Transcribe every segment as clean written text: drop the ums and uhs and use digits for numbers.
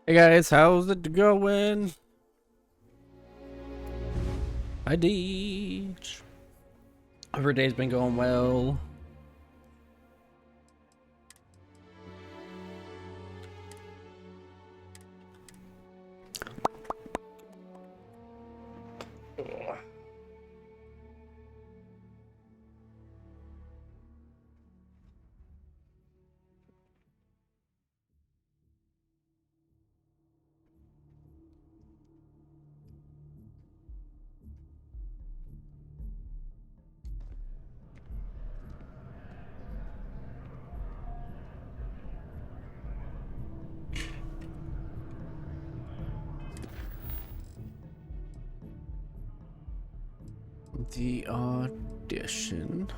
Hey guys, how's it going? Hi Deej. Every day's been going well. The audition.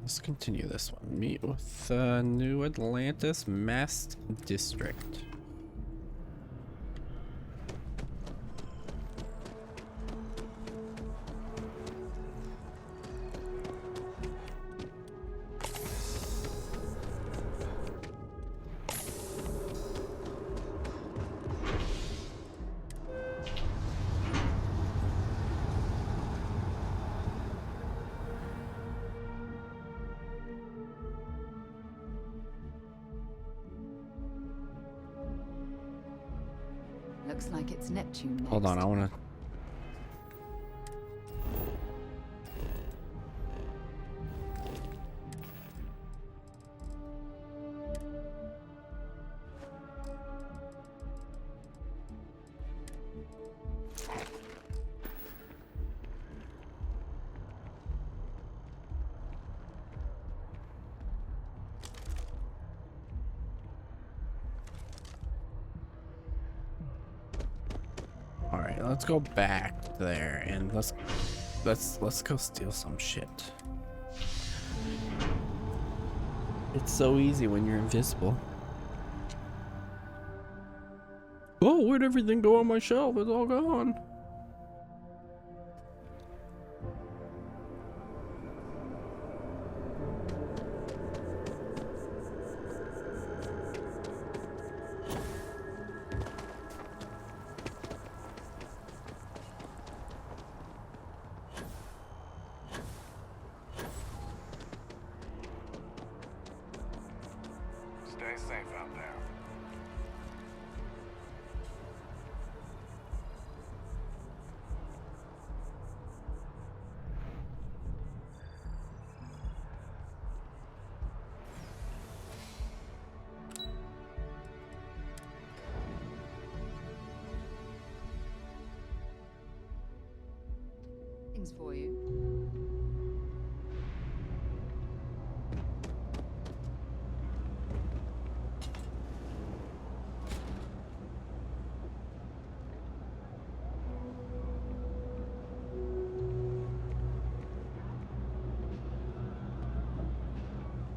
Let's continue this one. Meet with New Atlantis Mass District. Looks like it's Neptune next. Hold on, I wanna. All right, let's go back there and let's go steal some shit. It's so easy when you're invisible. Oh, where'd everything go on my shelf? It's all gone. Stay safe out there. Things for you.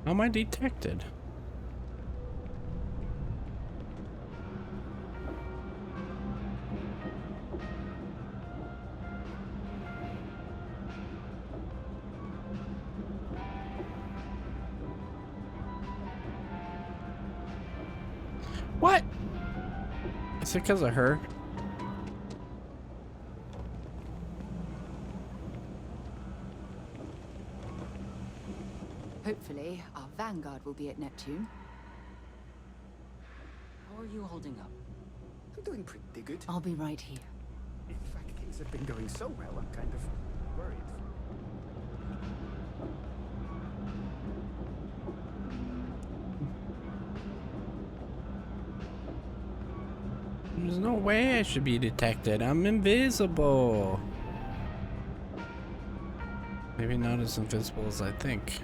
How am I detected? What? Is it because of her? Hopefully, our vanguard will be at Neptune. How are you holding up? I'm doing pretty good. I'll be right here. In fact, things have been going so well, I'm kind of worried. There's no way I should be detected. I'm invisible. Maybe not as invisible as I think.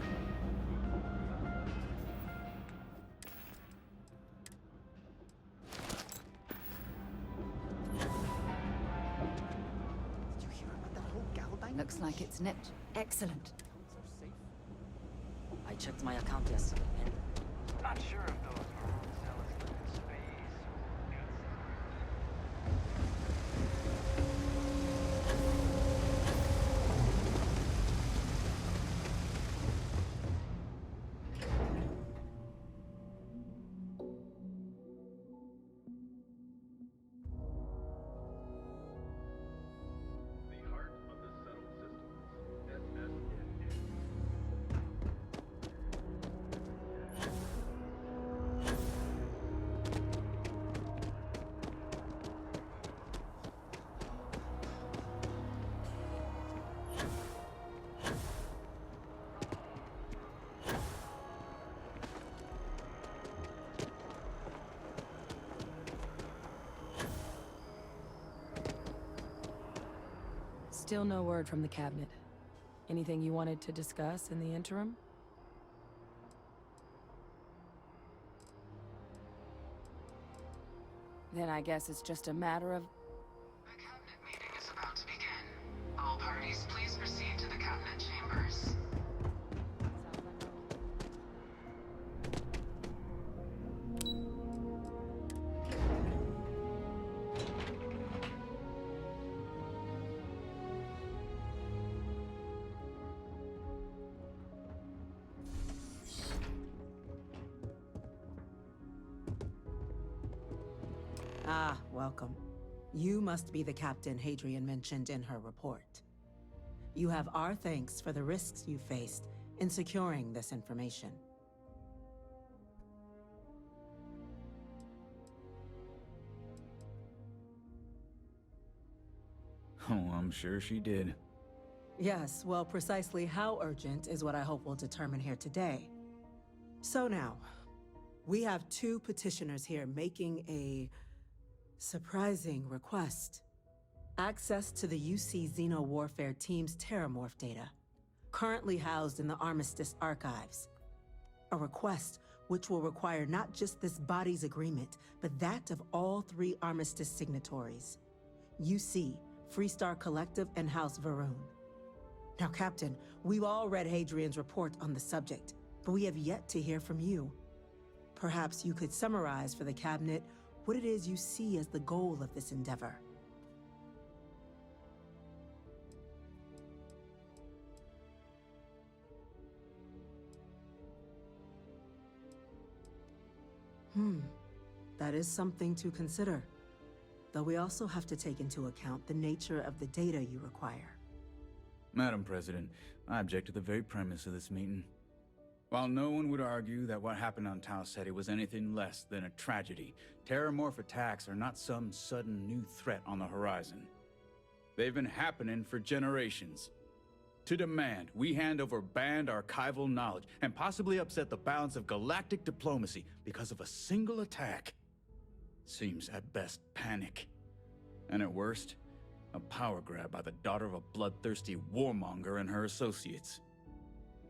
Did you hear about that whole Galvine? Looks like it's Neptune. Excellent. Accounts are safe. I checked my account yesterday and Not sure if those maroon cells live in space or Still no word from the cabinet. Anything you wanted to discuss in the interim? Then I guess it's just a matter of... The cabinet meeting is about to begin. All parties, please proceed to the cabinet chambers. Ah, welcome. You must be the captain Hadrian mentioned in her report. You have our thanks for the risks you faced in securing this information. Oh, I'm sure she did. Yes, well, precisely how urgent is what I hope we'll determine here today. So now, we have two petitioners here making a surprising request. Access to the UC Xeno Warfare Team's Terramorph data, currently housed in the Armistice archives. A request which will require not just this body's agreement, but that of all three Armistice signatories. UC, Freestar Collective, and House Varun. Now, Captain, we've all read Hadrian's report on the subject, but we have yet to hear from you. Perhaps you could summarize for the Cabinet what it is you see as the goal of this endeavor. That is something to consider. Though we also have to take into account the nature of the data you require. Madam President, I object to the very premise of this meeting. While no one would argue that what happened on Tau Ceti was anything less than a tragedy, Terramorph attacks are not some sudden new threat on the horizon. They've been happening for generations. To demand we hand over banned archival knowledge and possibly upset the balance of galactic diplomacy because of a single attack seems at best panic. And at worst, a power grab by the daughter of a bloodthirsty warmonger and her associates.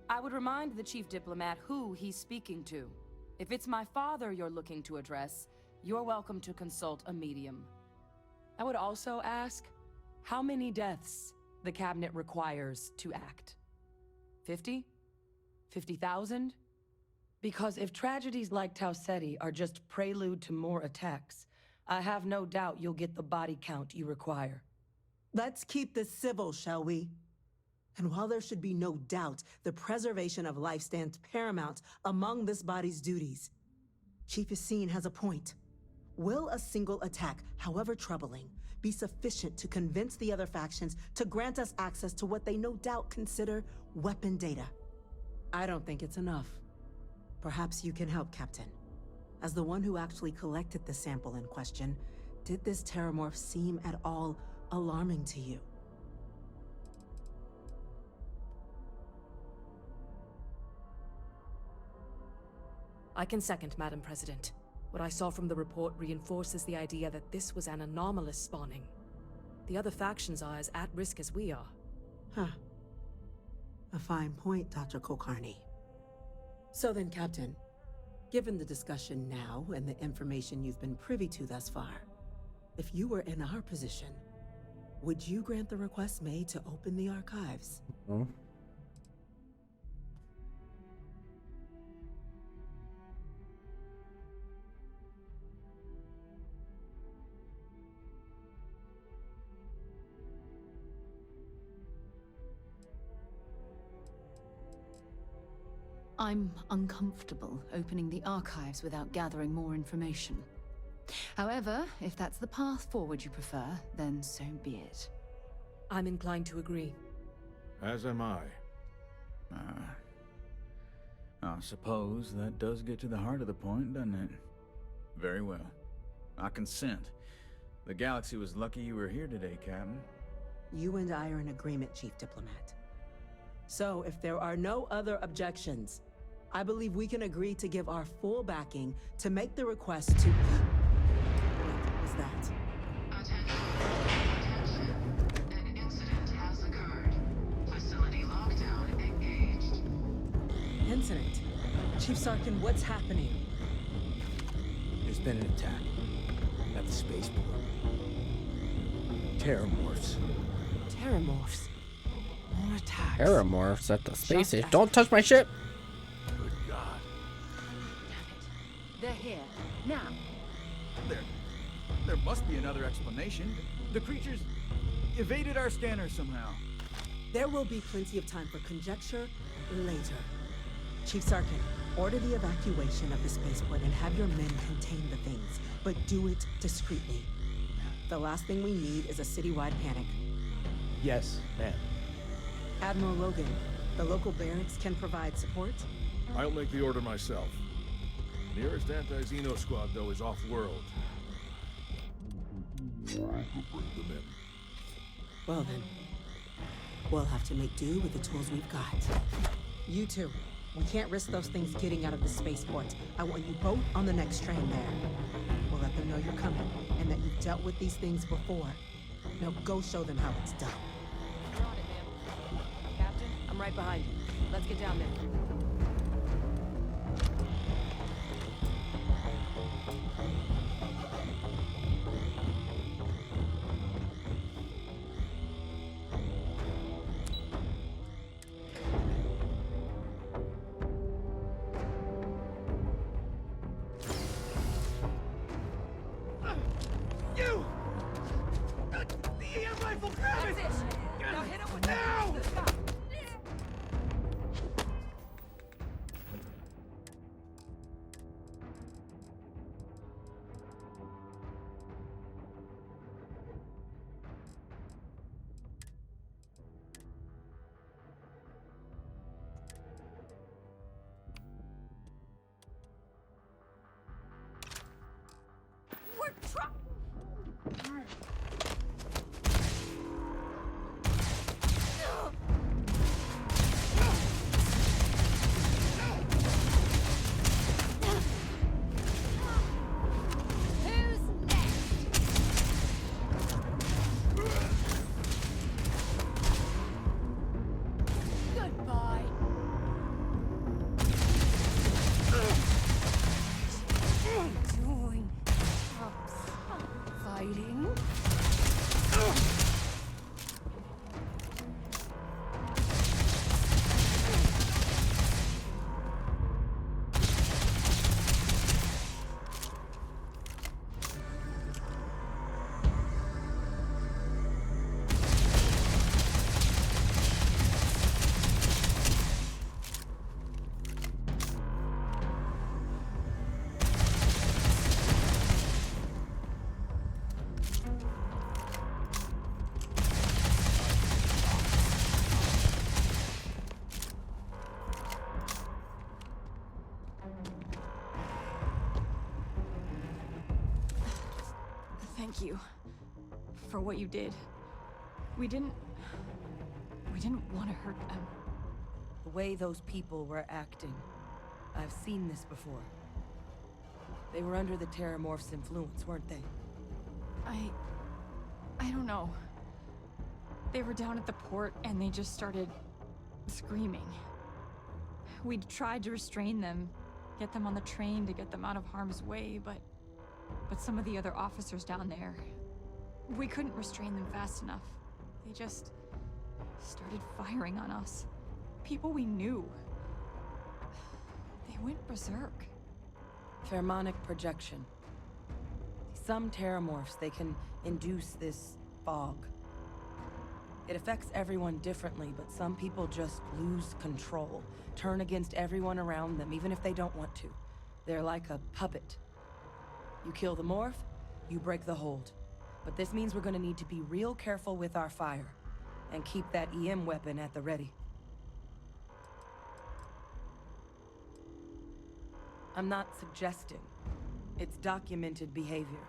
I would remind the chief diplomat who he's speaking to. If it's my father you're looking to address, you're welcome to consult a medium. I would also ask how many deaths the cabinet requires to act. 50? 50,000? Because if tragedies like Tau Ceti are just prelude to more attacks, I have no doubt you'll get the body count you require. Let's keep this civil, shall we? And while there should be no doubt the preservation of life stands paramount among this body's duties, Chief Yassine has a point. Will a single attack, however troubling, be sufficient to convince the other factions to grant us access to what they no doubt consider weapon data? I don't think it's enough. Perhaps you can help, Captain. As the one who actually collected the sample in question, did this Terramorph seem at all alarming to you? I can second, Madam President. What I saw from the report reinforces the idea that this was an anomalous spawning. The other factions are as at risk as we are. Huh. A fine point, Dr. Kulkarni. So then, Captain, given the discussion now and the information you've been privy to thus far, if you were in our position, would you grant the request made to open the archives? I'm uncomfortable opening the archives without gathering more information. However, if that's the path forward you prefer, then so be it. I'm inclined to agree. As am I. I suppose that does get to the heart of the point, doesn't it? Very well. I consent. The galaxy was lucky you were here today, Captain. You and I are in agreement, Chief Diplomat. So, if there are no other objections, I believe we can agree to give our full backing to make the request to... What was that? Attention. An incident has incident? Chief Sarkin, what's happening? There's been an attack at the spaceport. Terramorphs. Terramorphs. More attacks. Terramorphs at the space Just station. Don't touch my ship! Good God. They're here. Now. There must be another explanation. The creatures evaded our scanner somehow. There will be plenty of time for conjecture later. Chief Sarkin, order the evacuation of the spaceport and have your men contain the things, but do it discreetly. The last thing we need is a citywide panic. Yes, ma'am. Admiral Logan, the local barracks can provide support? I'll make the order myself. Nearest anti-Xeno squad, though, is off-world. Bring them in. Well then, we'll have to make do with the tools we've got. You two, we can't risk those things getting out of the spaceport. I want you both on the next train there. We'll let them know you're coming, and that you've dealt with these things before. Now go show them how it's done. We're on it, ma'am. Captain, I'm right behind you. Let's get down there. You! The EM rifle, grab it! Now hit him with Now! the stop. We're Goodbye. Doing. Fighting. Thank you for what you did. We didn't want to hurt them. The way those people were acting, I've seen this before. They were under the Terramorph's influence, weren't they? I don't know. They were down at the port and they just started screaming. We'd tried to restrain them, get them on the train to get them out of harm's way, but some of the other officers down there, we couldn't restrain them fast enough. They just started firing on us. People we knew. They went berserk. Pheromonic projection. Some Terramorphs, they can induce this fog. It affects everyone differently, but some people just lose control, turn against everyone around them, even if they don't want to. They're like a puppet. You kill the morph, you break the hold. But this means we're gonna need to be real careful with our fire, and keep that EM weapon at the ready. I'm not suggesting. It's documented behavior.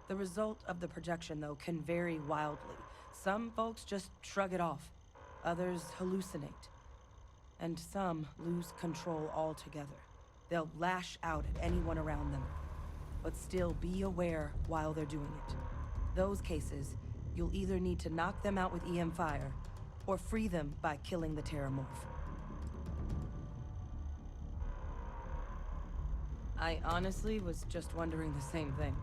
The result of the projection, though, can vary wildly. Some folks just shrug it off. Others hallucinate. And some lose control altogether. They'll lash out at anyone around them. But still be aware while they're doing it. Those cases, you'll either need to knock them out with EM fire, or free them by killing the Terramorph. I honestly was just wondering the same thing.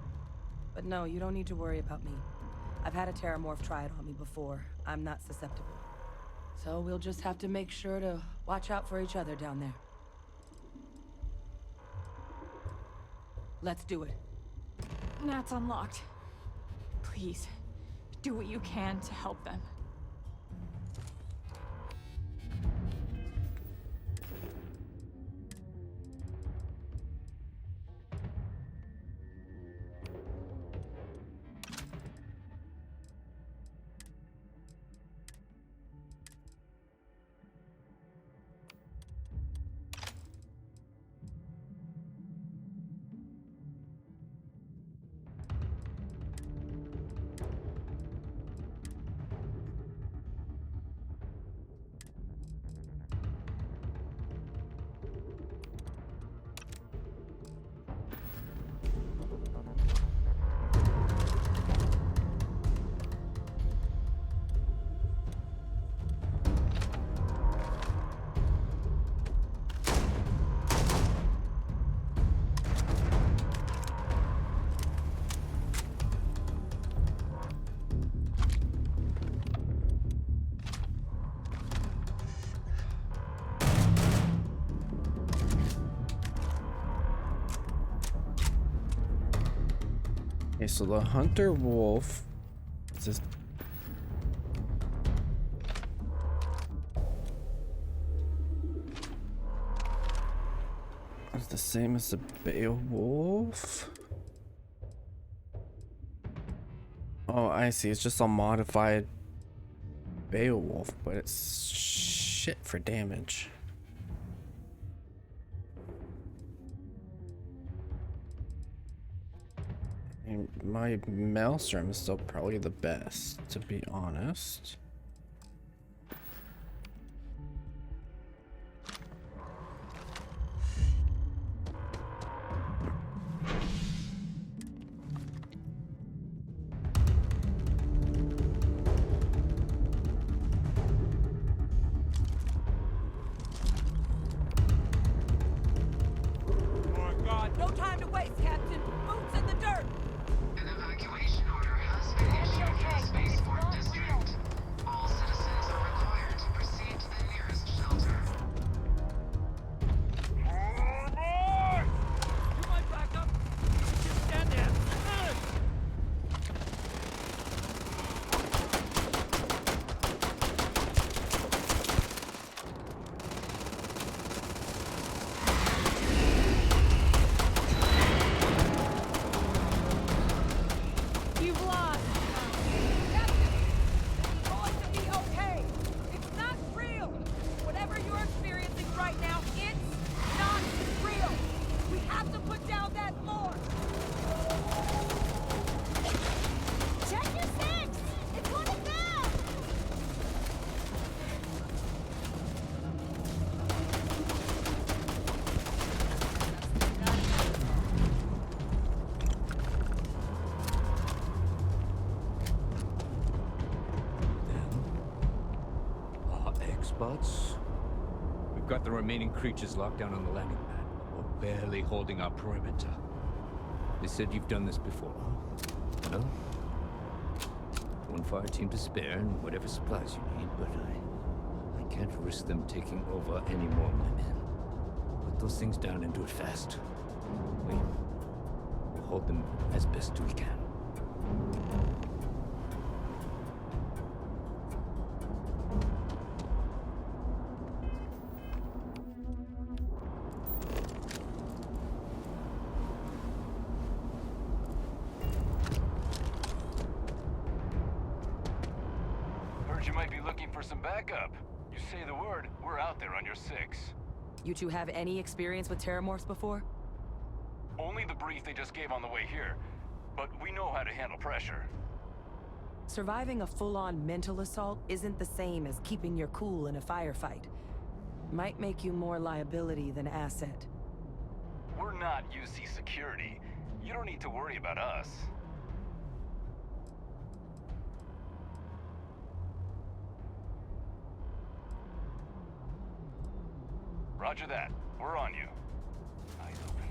But no, you don't need to worry about me. I've had a Terramorph try it on me before. I'm not susceptible. So we'll just have to make sure to watch out for each other down there. Let's do it. Nat's unlocked. Please, do what you can to help them. Okay, so the hunter wolf is this. It's the same as the Beowulf. Oh, I see. It's just a modified Beowulf, but it's shit for damage. And my Maelstrom is still probably the best, to be honest. No time to waste, Captain. Boots in the dirt. An evacuation order has been issued for the spaceport district. All citizens are required to proceed to the nearest shelter. You might back up. Just stand there. You've lost. Captain, it's going to be okay. It's not real. Whatever you're experiencing right now, it's not real. We have to put down that floor. Check your six! It's one of them! Our experts? We've got the remaining creatures locked down on the landing pad. We're barely holding our perimeter. They said you've done this before. Well, one fire team to spare and whatever supplies you need, but I can't risk them taking over any more of my men. Put those things down and do it fast. We'll hold them as best we can. Heard you might be looking for some backup. You say the word, we're out there on your six. You two have any experience with Terramorphs before? Only the brief they just gave on the way here, but we know how to handle pressure. Surviving a full-on mental assault isn't the same as keeping your cool in a firefight. Might make you more liability than asset. We're not UC security. You don't need to worry about us. Roger that. We're on you. Eyes open.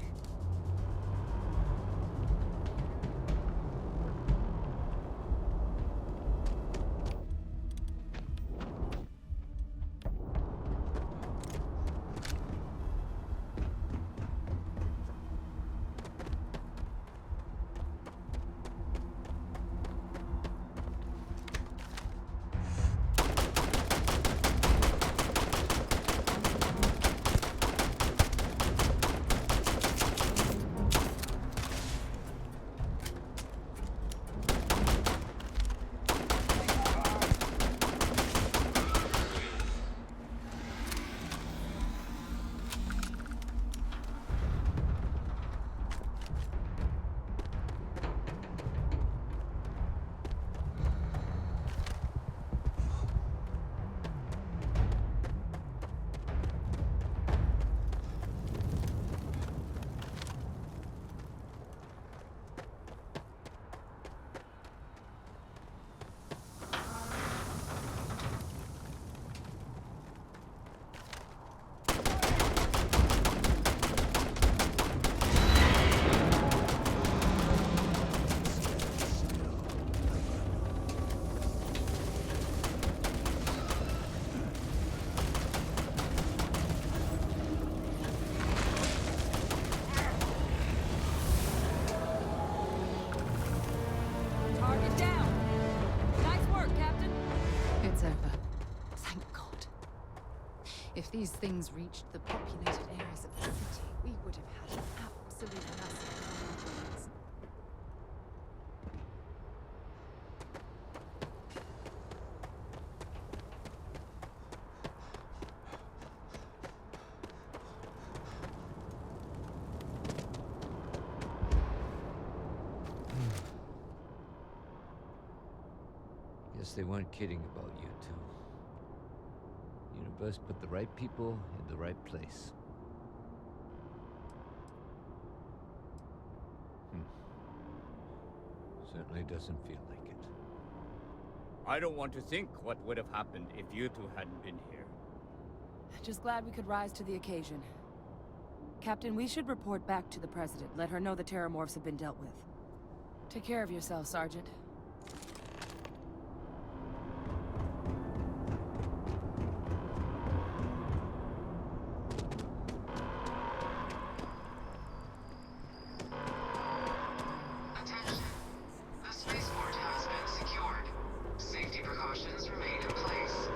If these things reached the populated areas of the city, we would have had an absolute massacre on our hands. Guess they weren't kidding about you two. Universe put the right people in the right place. Certainly doesn't feel like it. I don't want to think what would have happened if you two hadn't been here. Just glad we could rise to the occasion. Captain, we should report back to the President. Let her know the Terramorphs have been dealt with. Take care of yourself, Sergeant. Attention. The spaceport has been secured. Safety precautions remain in place.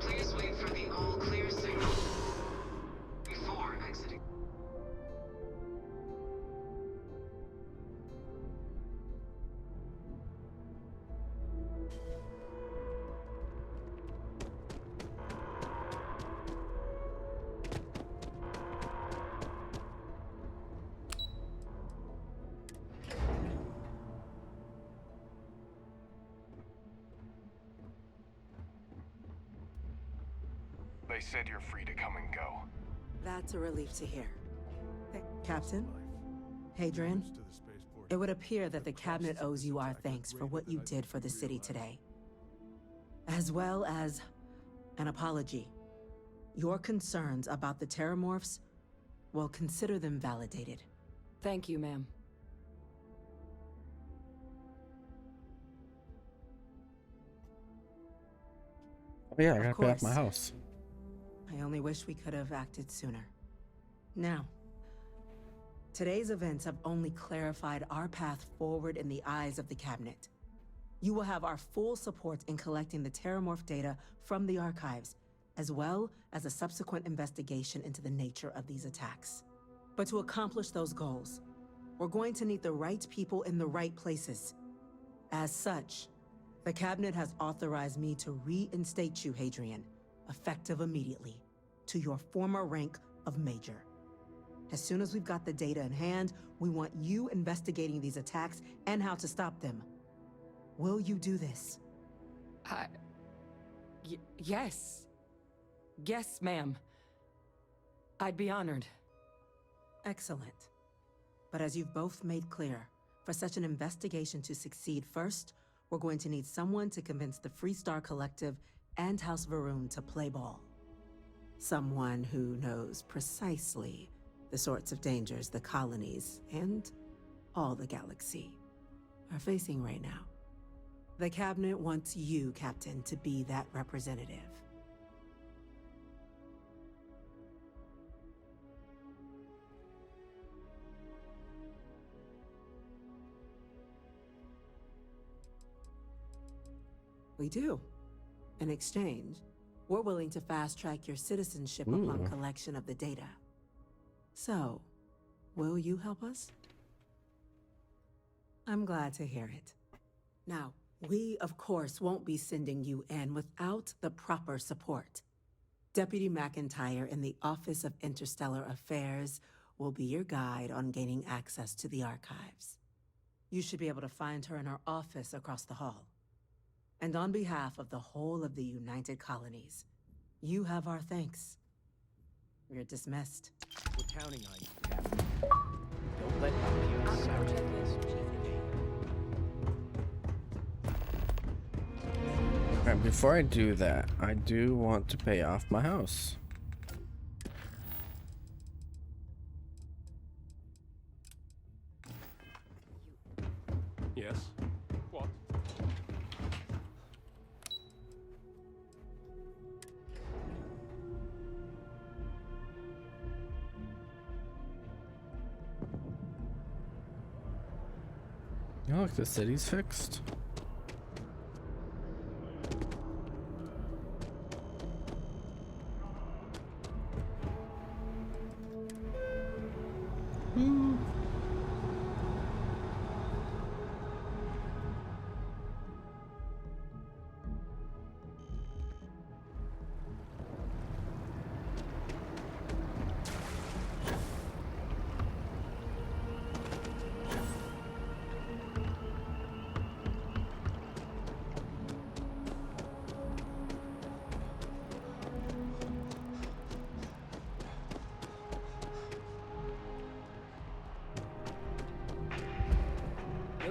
Please wait for the all-clear signal before exiting. They said you're free to come and go. That's a relief to hear. Captain? Hadrian? It would appear that the Cabinet owes you our thanks for what you did for the city today. As well as an apology. Your concerns about the Terramorphs, well, consider them validated. Thank you, ma'am. Oh yeah, I gotta pay off my house. I only wish we could have acted sooner. Now, today's events have only clarified our path forward in the eyes of the Cabinet. You will have our full support in collecting the Terramorph data from the archives, as well as a subsequent investigation into the nature of these attacks. But to accomplish those goals, we're going to need the right people in the right places. As such, the Cabinet has authorized me to reinstate you, Hadrian, effective immediately, to your former rank of Major. As soon as we've got the data in hand, we want you investigating these attacks and how to stop them. Will you do this? Yes. Yes, ma'am. I'd be honored. Excellent. But as you've both made clear, for such an investigation to succeed first, we're going to need someone to convince the Freestar Collective and House Varun to play ball. Someone who knows precisely the sorts of dangers the colonies and all the galaxy are facing right now. The Cabinet wants you, Captain, to be that representative. We do. In exchange, we're willing to fast-track your citizenship upon collection of the data. So, will you help us? I'm glad to hear it. Now, we, of course, won't be sending you in without the proper support. Deputy McIntyre in the Office of Interstellar Affairs will be your guide on gaining access to the archives. You should be able to find her in her office across the hall. And on behalf of the whole of the United Colonies, you have our thanks. You're dismissed. We're counting on you, Captain. Don't let up Alright, before I do that, I do want to pay off my house. Yes? What? Oh, look, the city's fixed.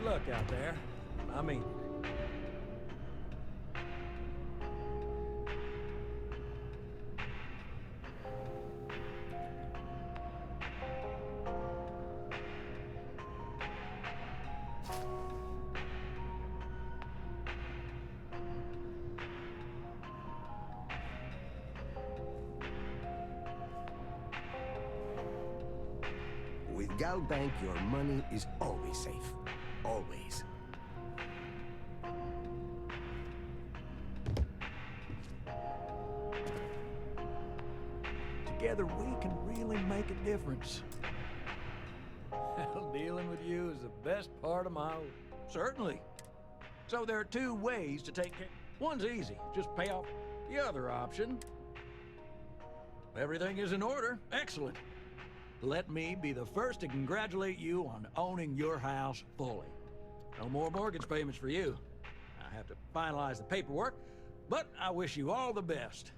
luck out there. I mean, With Galbank, your money is always safe. Always. together we can really make a difference. Hell, dealing with you is the best part of my... Certainly. So there are two ways to take care. One's easy, just pay off. The other option... Everything is in order. Excellent. Let me be the first to congratulate you on owning your house fully. No more mortgage payments for you. I have to finalize the paperwork, but I wish you all the best.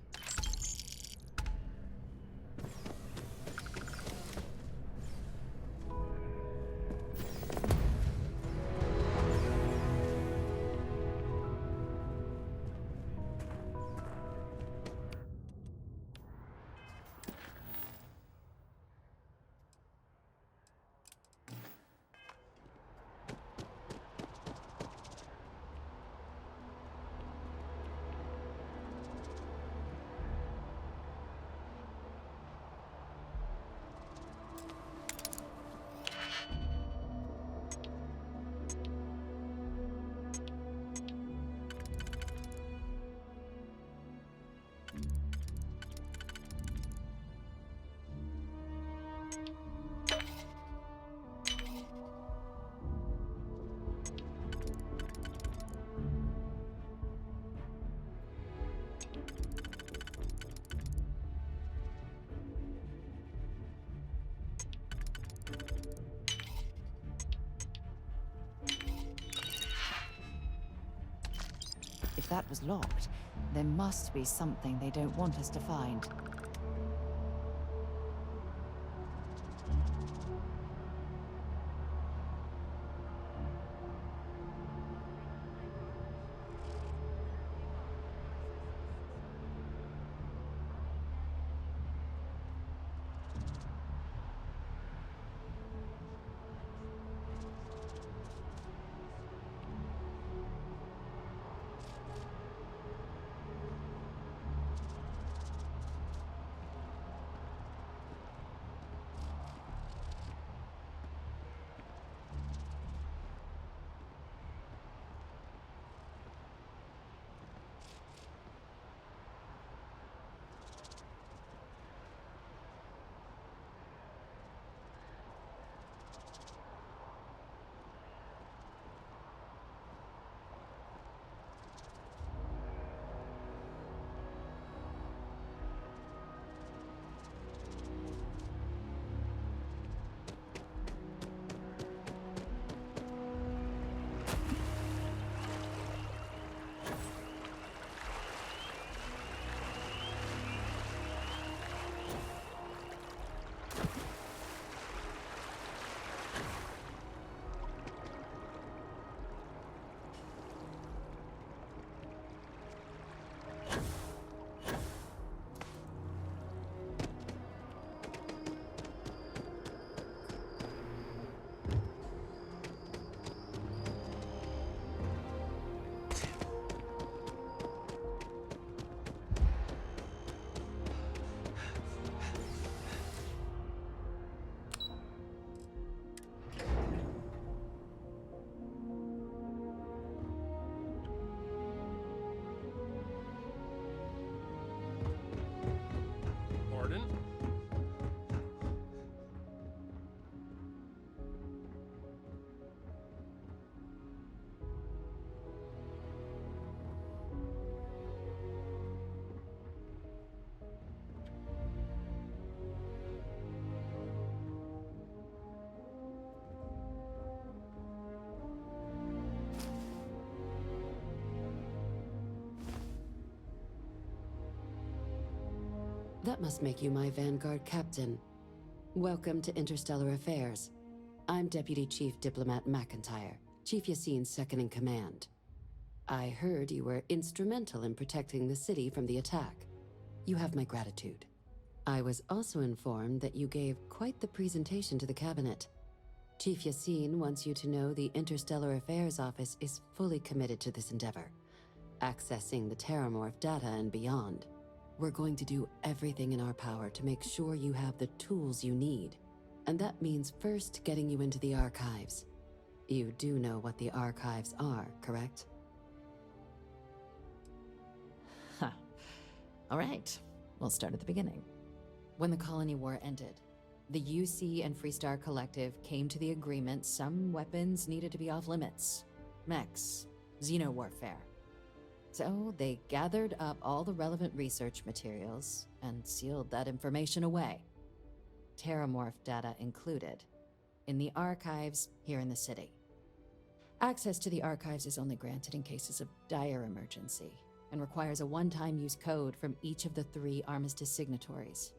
If that was locked, there must be something they don't want us to find. Pardon? That must make you my Vanguard captain. Welcome to Interstellar Affairs. I'm Deputy Chief Diplomat McIntyre. Chief Yassine's second in command. I heard you were instrumental in protecting the city from the attack. You have my gratitude. I was also informed that you gave quite the presentation to the cabinet. Chief Yassine wants you to know the Interstellar Affairs Office is fully committed to this endeavor, accessing the Terramorph data and beyond. We're going to do everything in our power to make sure you have the tools you need. And that means first getting you into the archives. You do know what the archives are, correct? Huh. All right, we'll start at the beginning. When the Colony War ended, the UC and Freestar Collective came to the agreement some weapons needed to be off limits. Mechs, xeno-warfare. So they gathered up all the relevant research materials and sealed that information away. Terramorph data included, in the archives here in the city. Access to the archives is only granted in cases of dire emergency and requires a one-time use code from each of the 3 Armistice signatories.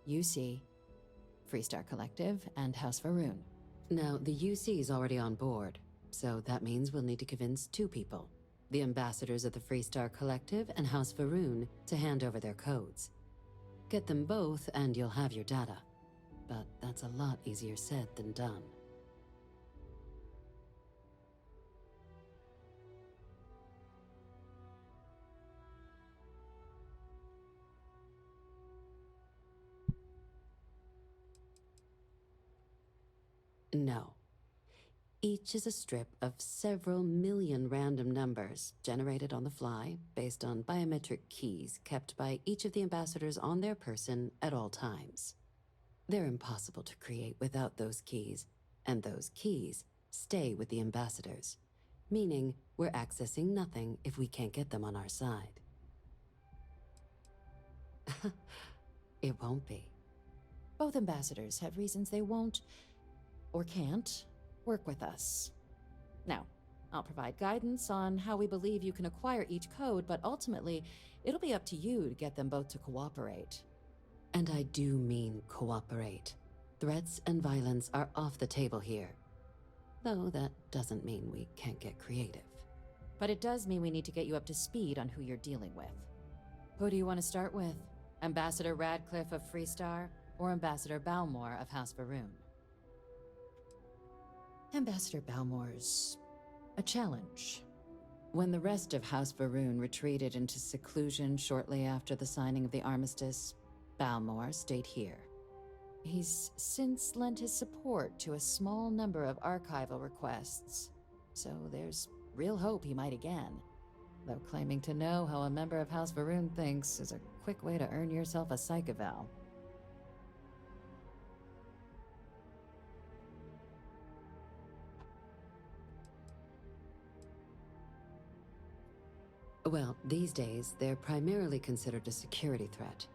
UC, Freestar Collective, and House Varun. Now, the UC is already on board, so that means we'll need to convince 2 people. The ambassadors of the Freestar Collective and House Varun to hand over their codes. Get them both and you'll have your data. But that's a lot easier said than done. No. Each is a strip of several million random numbers generated on the fly based on biometric keys kept by each of the ambassadors on their person at all times. They're impossible to create without those keys, and those keys stay with the ambassadors, meaning we're accessing nothing if we can't get them on our side. It won't be. Both ambassadors have reasons they won't, or can't, work with us. Now, I'll provide guidance on how we believe you can acquire each code, but ultimately, it'll be up to you to get them both to cooperate. And I do mean cooperate. Threats and violence are off the table here. Though that doesn't mean we can't get creative. But it does mean we need to get you up to speed on who you're dealing with. Who do you want to start with? Ambassador Radcliffe of Freestar, or Ambassador Balmore of House Varun? Ambassador Balmore's a challenge. When the rest of House Varun retreated into seclusion shortly after the signing of the armistice, Balmore stayed here. He's since lent his support to a small number of archival requests, so there's real hope he might again. Though claiming to know how a member of House Varun thinks is a quick way to earn yourself a psych eval. Well, these days, they're primarily considered a security threat.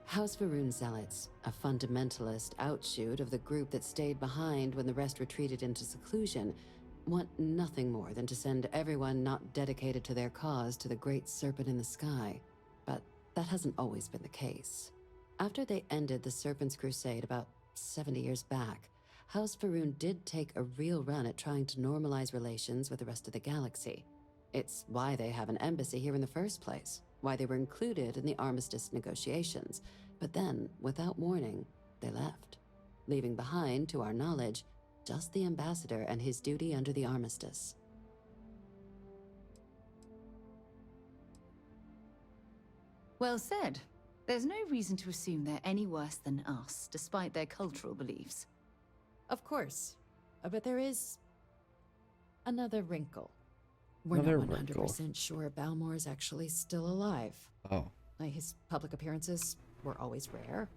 House Varun Zealots, a fundamentalist outshoot of the group that stayed behind when the rest retreated into seclusion, want nothing more than to send everyone not dedicated to their cause to the great serpent in the sky. But that hasn't always been the case. After they ended the Serpent's Crusade about 70 years back, House Varun did take a real run at trying to normalize relations with the rest of the galaxy. It's why they have an embassy here in the first place, why they were included in the armistice negotiations. But then, without warning, they left, leaving behind, to our knowledge, just the ambassador and his duty under the armistice. Well said. There's no reason to assume they're any worse than us, despite their cultural beliefs. Of course. But there is another wrinkle. We're Another not 100% wrinkle. sure Balmore's actually still alive. Oh. His public appearances were always rare.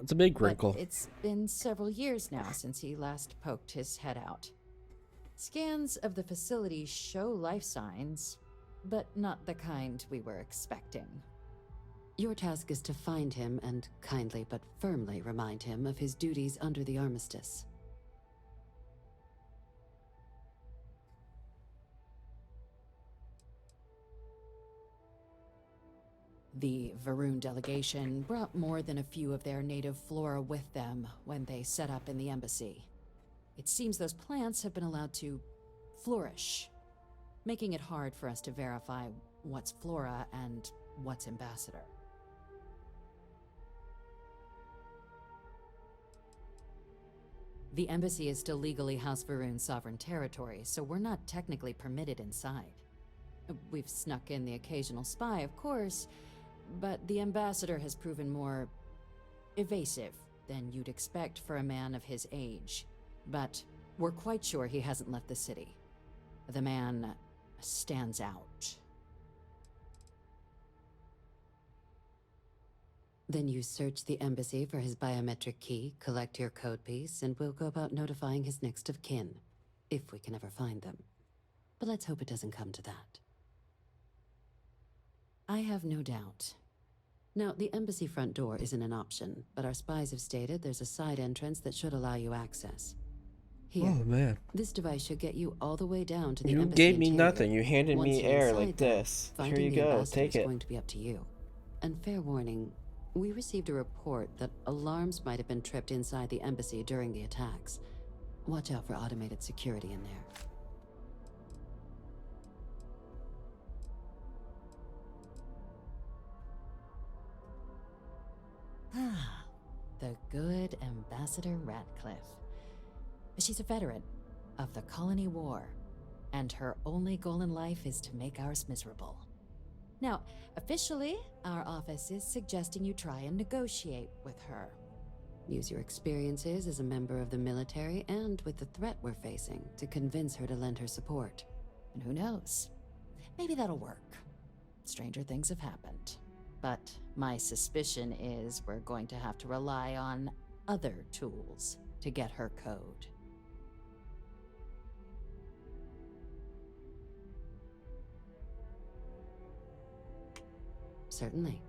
It's a big wrinkle. But it's been several years now since he last poked his head out. Scans of the facility show life signs, but not the kind we were expecting. Your task is to find him and kindly but firmly remind him of his duties under the armistice. The Varun delegation brought more than a few of their native flora with them when they set up in the embassy. It seems those plants have been allowed to flourish, making it hard for us to verify what's Flora and what's Ambassador. The embassy is still legally House Varun's sovereign territory, so we're not technically permitted inside. We've snuck in the occasional spy, of course, but the Ambassador has proven more evasive than you'd expect for a man of his age. But we're quite sure he hasn't left the city. The man stands out. Then you search the embassy for his biometric key, collect your code piece, and we'll go about notifying his next of kin, if we can ever find them. But let's hope it doesn't come to that. I have no doubt. Now, the embassy front door isn't an option, but our spies have stated there's a side entrance that should allow you access. Here, Oh man. this device should get you all the way down to the You embassy gave me interior. nothing. You handed Once me you're air inside, like though, this. Here finding you the go. ambassador Take is it. going to be up to you. And fair warning, we received a report that alarms might have been tripped inside the embassy during the attacks. Watch out for automated security in there. Ah, the good Ambassador Ratcliffe. She's a veteran of the Colony War, and her only goal in life is to make ours miserable. Now, officially, our office is suggesting you try and negotiate with her. Use your experiences as a member of the military and with the threat we're facing to convince her to lend her support. And who knows? Maybe that'll work. Stranger things have happened. But my suspicion is we're going to have to rely on other tools to get her code. Certainly.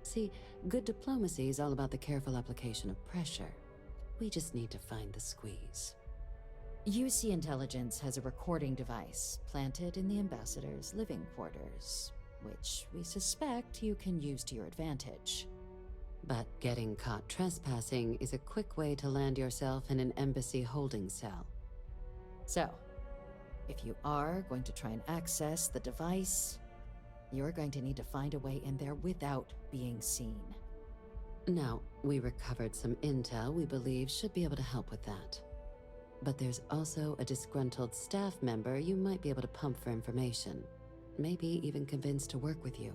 See, good diplomacy is all about the careful application of pressure. We just need to find the squeeze. UC Intelligence has a recording device planted in the Ambassador's living quarters, which we suspect you can use to your advantage. But getting caught trespassing is a quick way to land yourself in an embassy holding cell. So, if you are going to try and access the device, you're going to need to find a way in there without being seen. Now, we recovered some intel we believe should be able to help with that. But there's also a disgruntled staff member you might be able to pump for information. Maybe even convince to work with you.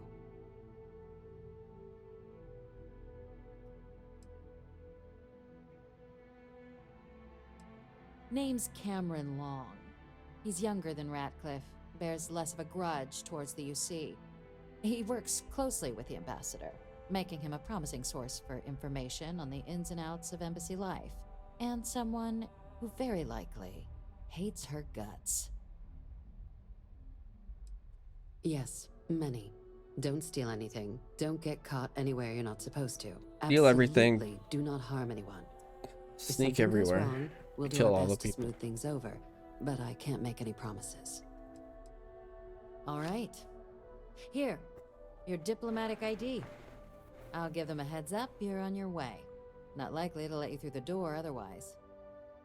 Name's Cameron Long. He's younger than Ratcliffe, bears less of a grudge towards the UC. He works closely with the Ambassador, making him a promising source for information on the ins and outs of embassy life, and someone who very likely hates her guts. Yes, many. Don't steal anything. Don't get caught anywhere you're not supposed to. Steal everything. Absolutely do not harm anyone. If Sneak something goes everywhere. wrong, we'll do Kill our all the best to people. smooth things over, but I can't make any promises. All right. Here, your diplomatic ID. I'll give them a heads up, you're on your way. Not likely to let you through the door otherwise.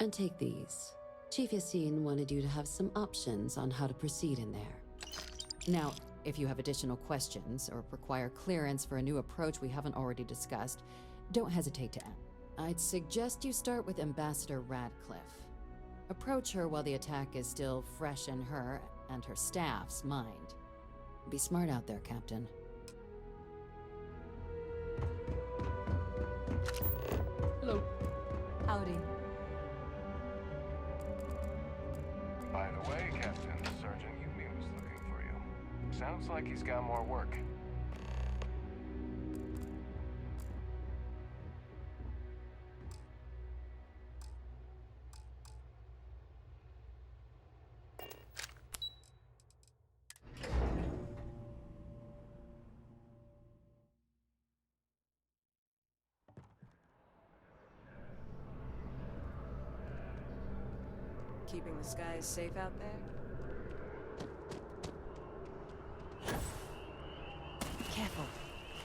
And take these. Chief Yassine wanted you to have some options on how to proceed in there. Now, if you have additional questions or require clearance for a new approach we haven't already discussed, don't hesitate to ask. I'd suggest you start with Ambassador Ratcliffe. Approach her while the attack is still fresh in her and her staff's mind. Be smart out there, Captain. Hello. Howdy. By the way, Captain, Sergeant Yumi was looking for you. Sounds like he's got more work. Keeping the skies safe out there? Careful.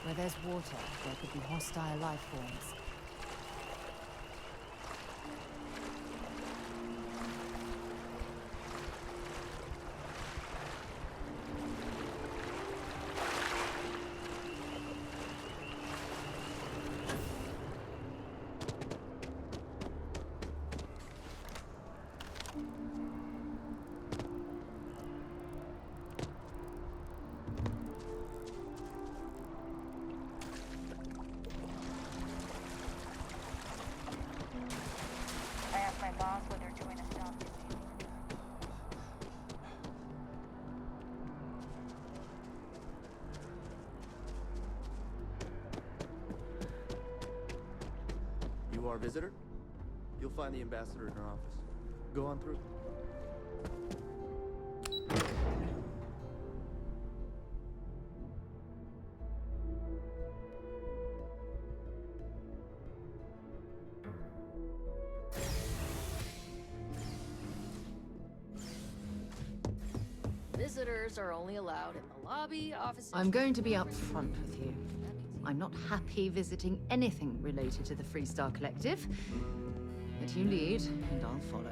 Where there's water, there could be hostile life forms. to our visitor? You'll find the ambassador in her office. Go on through. Visitors are only allowed in the lobby, offices... I'm going to be upfront with you. I'm not happy visiting anything related to the Freestar Collective. But you lead, and I'll follow.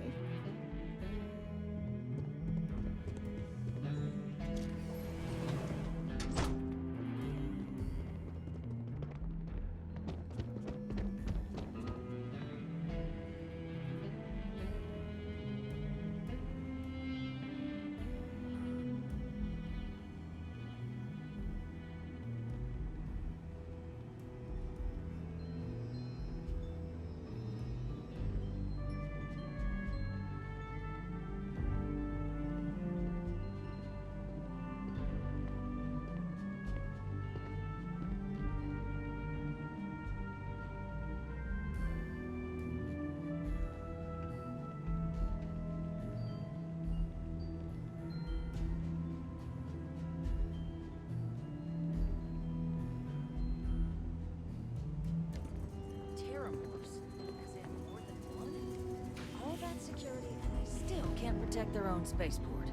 Can't protect their own spaceport.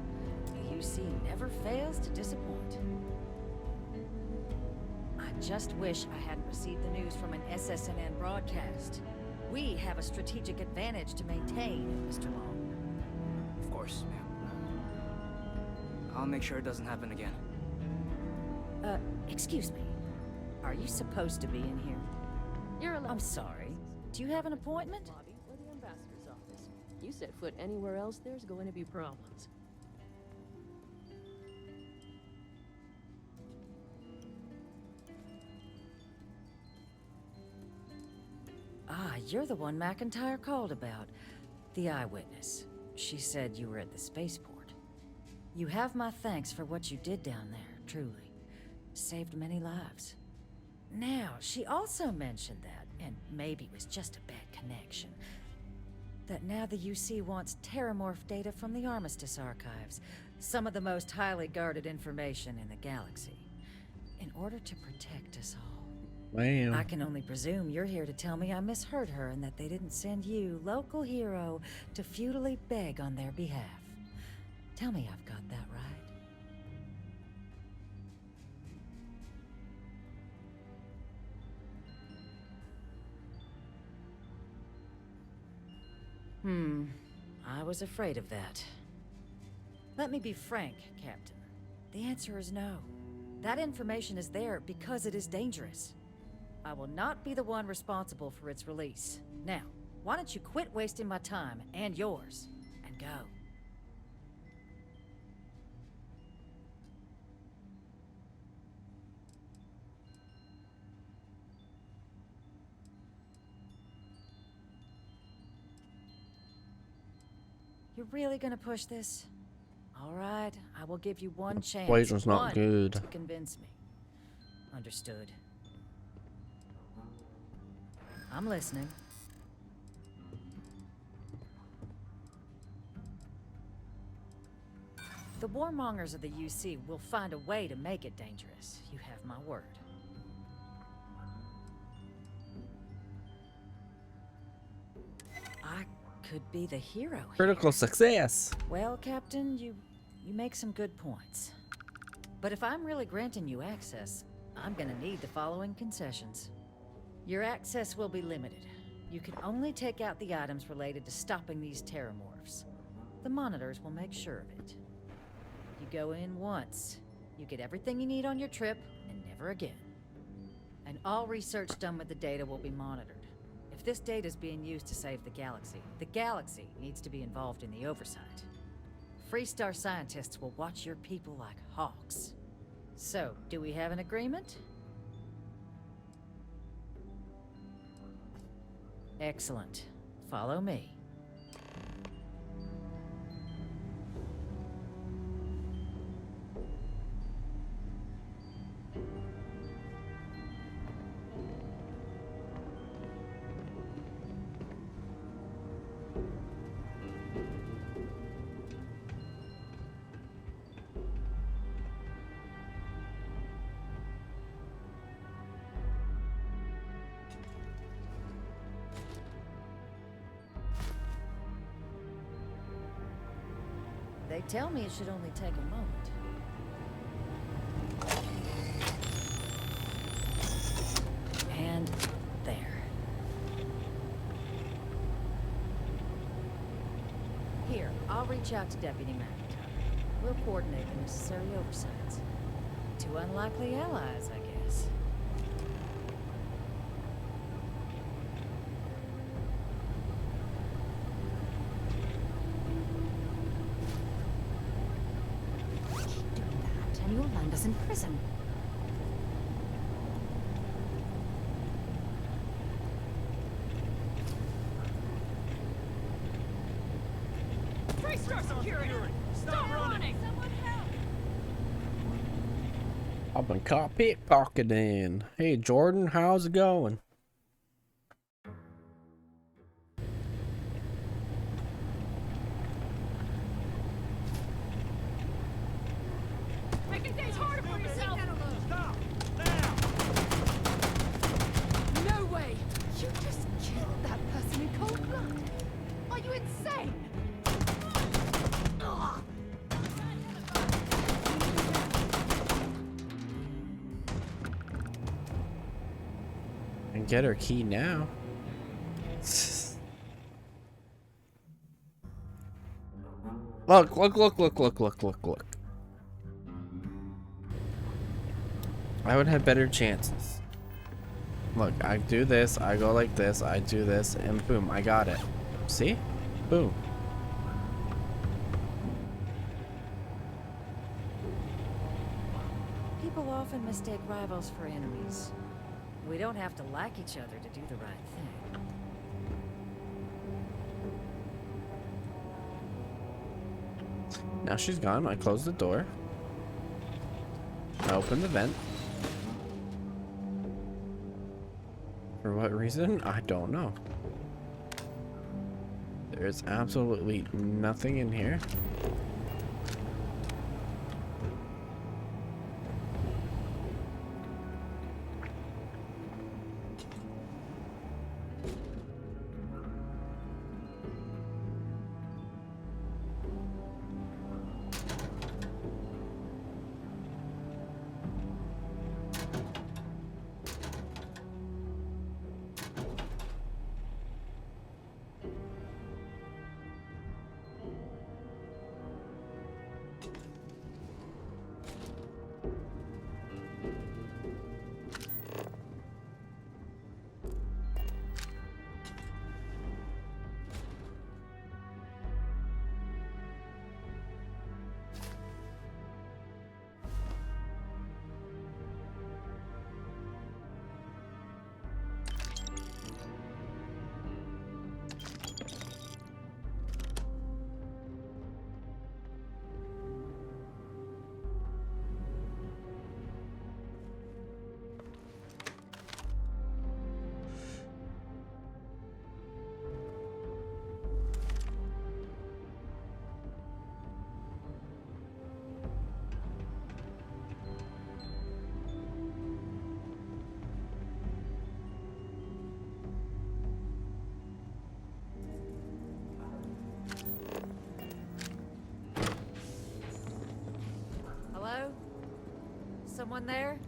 The UC never fails to disappoint. I just wish I hadn't received the news from an SSNN broadcast. We have a strategic advantage to maintain, Mr. Long. Of course, ma'am. I'll make sure it doesn't happen again. Excuse me. Are you supposed to be in here? You're allowed. I'm sorry. Do you have an appointment? Lobby or the ambassador's office. You set foot anywhere else, there's going to be problems. Ah, you're the one McIntyre called about. The eyewitness. She said you were at the spaceport. You have my thanks for what you did down there, truly. Saved many lives. Now, she also mentioned that, and maybe it was just a bad connection, that now the UC wants terramorph data from the Armistice archives, some of the most highly guarded information in the galaxy, in order to protect us all. Wow. I can only presume you're here to tell me I misheard her and that they didn't send you, local hero, to futilely beg on their behalf. Tell me I've got that right. I was afraid of that. Let me be frank, Captain. The answer is no. That information is there because it is dangerous. I will not be the one responsible for its release. Now, why don't you quit wasting my time and yours, and go? You're really gonna push this? All right, I will give you one chance. Wager's not one good. to convince me. Understood. I'm listening. The warmongers of the UC will find a way to make it dangerous. You have my word. I could be the hero here. Critical success. Well, Captain, you make some good points. But if I'm really granting you access, I'm gonna need the following concessions. Your access will be limited. You can only take out the items related to stopping these terramorphs. The monitors will make sure of it. You go in once, you get everything you need on your trip, and never again. And all research done with the data will be monitored. If this data is being used to save the galaxy needs to be involved in the oversight. Freestar scientists will watch your people like hawks. So, do we have an agreement? Excellent. Follow me. They tell me it should only take a moment. And there. Here, I'll reach out to Deputy McIntyre. We'll coordinate the necessary oversights. Two unlikely allies, I guess. Keep doing that, and you'll land us in prison. Three-star security! Stop running! Someone help! I've been caught pickpocketing. Hey Jordan, how's it going? Making things harder for yourself! Stop! No way! You just killed that person in cold blood! Are you insane? Ugh. And get her key now. Look, look, look, look, look, look, look, look. I would have better chances. Look, I do this, I go like this, I do this, and boom, I got it. See? Boom. People often mistake rivals for enemies. We don't have to like each other to do the right thing. Now she's gone. I close the door. I open the vent. For what reason? I don't know. There's absolutely nothing in here. Hello? Someone there?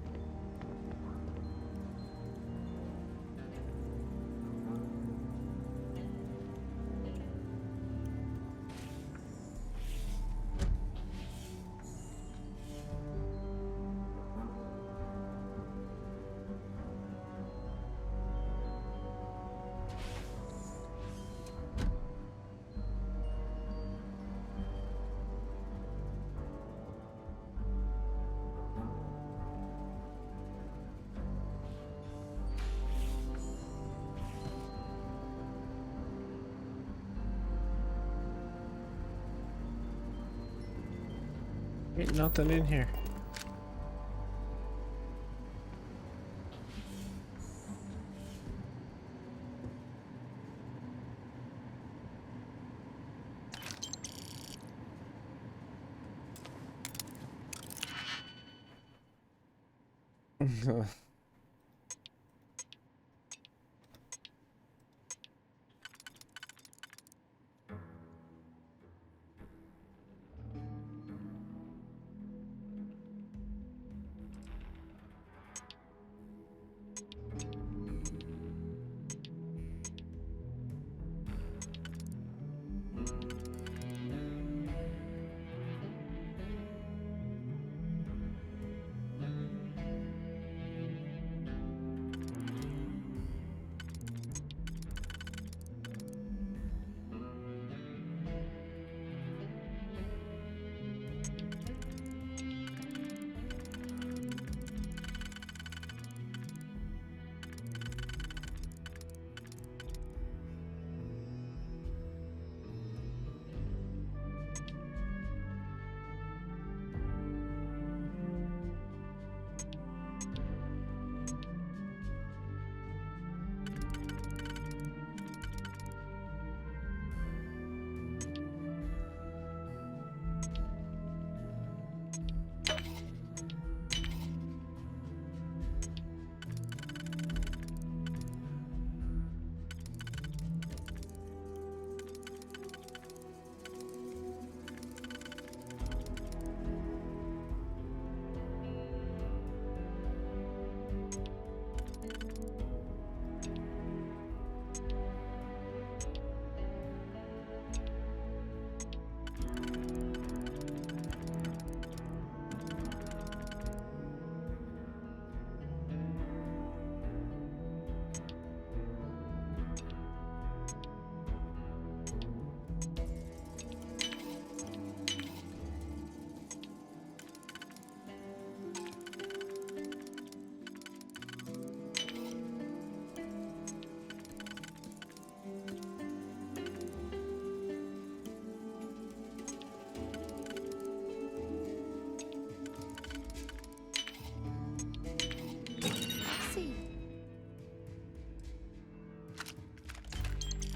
Ain't nothing in here.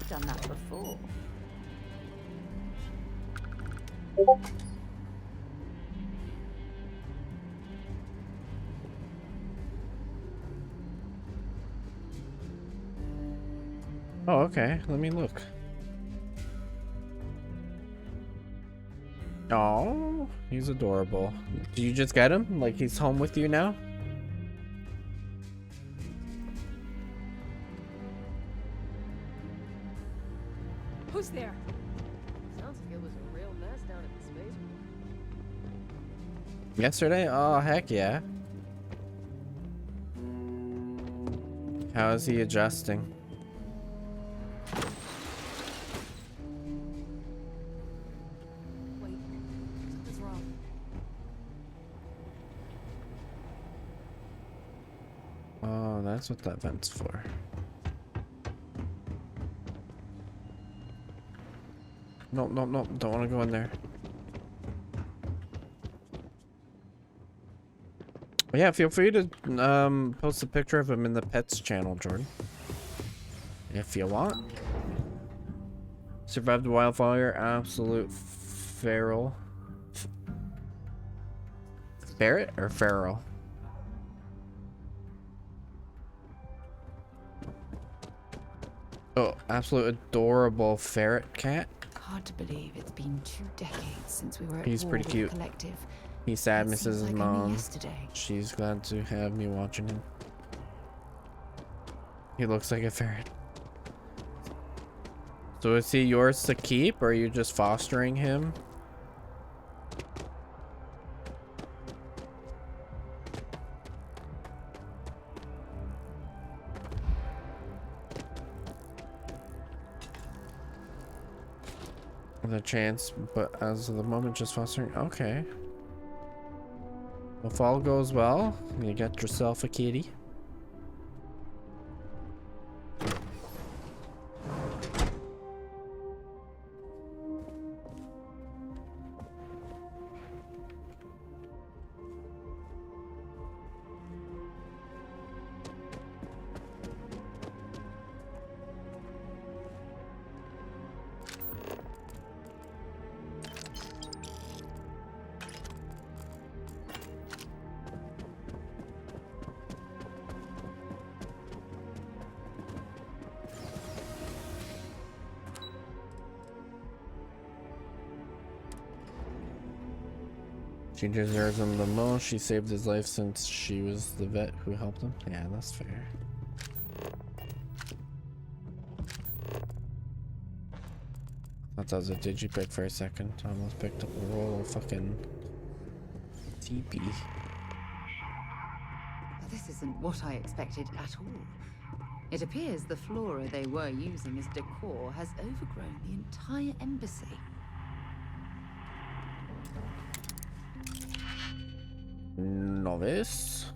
Done that before. Oh, okay. Let me look. Oh, he's adorable. Do you just get him? Like he's home with you now? Who's there? Sounds like it was a real mess down at the spaceport. Yesterday? Oh, heck yeah. How is he adjusting? Wait, something's wrong. Oh, that's what that vent's for. No, no, no, don't want to go in there. But yeah, feel free to post a picture of him in the pets channel, Jordan. If you want. Survived the wildfire, absolute feral. Ferret or feral? Oh, absolute adorable ferret cat. Hard to believe it's been 2 decades since we were at He's war pretty with cute. the collective. He's sad, It misses seems his like only mom. yesterday. She's glad to have me watching him. He looks like a ferret. So is he yours to keep, or are you just fostering him? The chance, but as of the moment, just fostering. Okay. If all goes well, you get yourself a kitty. She deserves him the most. She saved his life since she was the vet who helped him. Yeah, that's fair. I thought that was a digipick for a second. I almost picked up a roll of fucking TP. This isn't what I expected at all. It appears the flora they were using as decor has overgrown the entire embassy. Novice.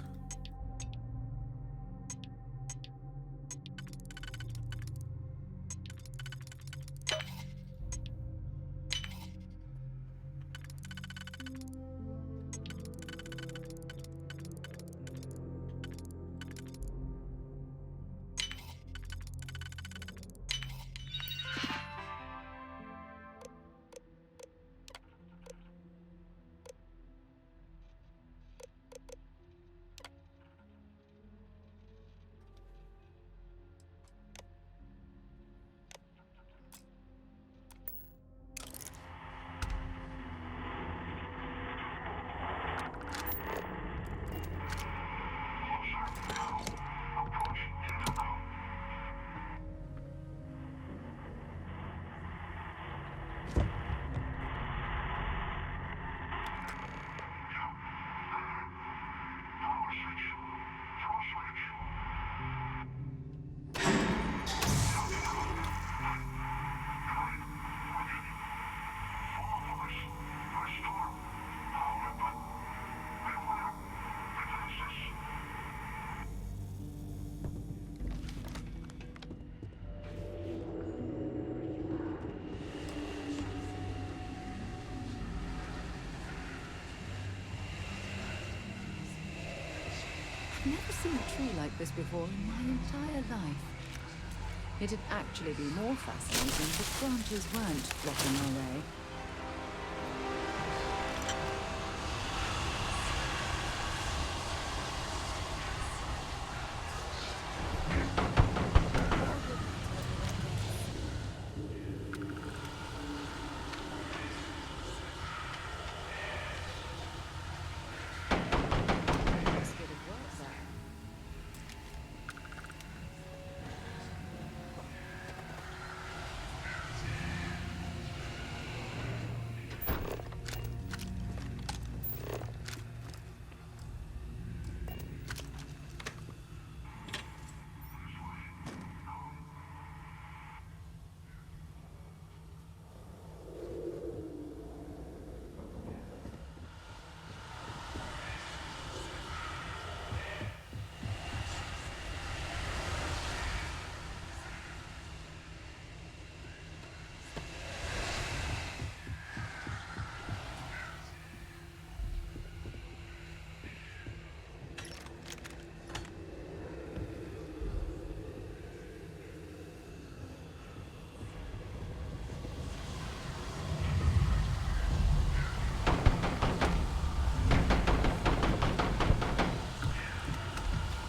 I've never seen a tree like this before in my entire life. It'd actually be more fascinating if the branches weren't blocking our way.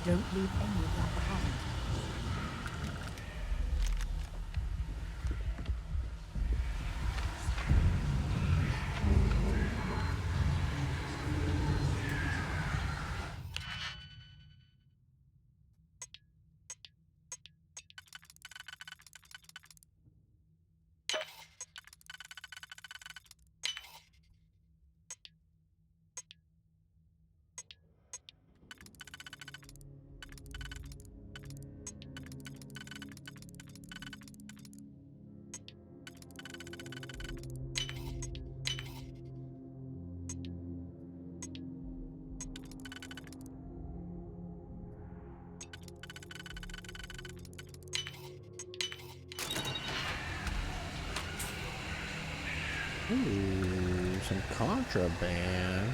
Don't leave any of that behind. Ooh, some contraband.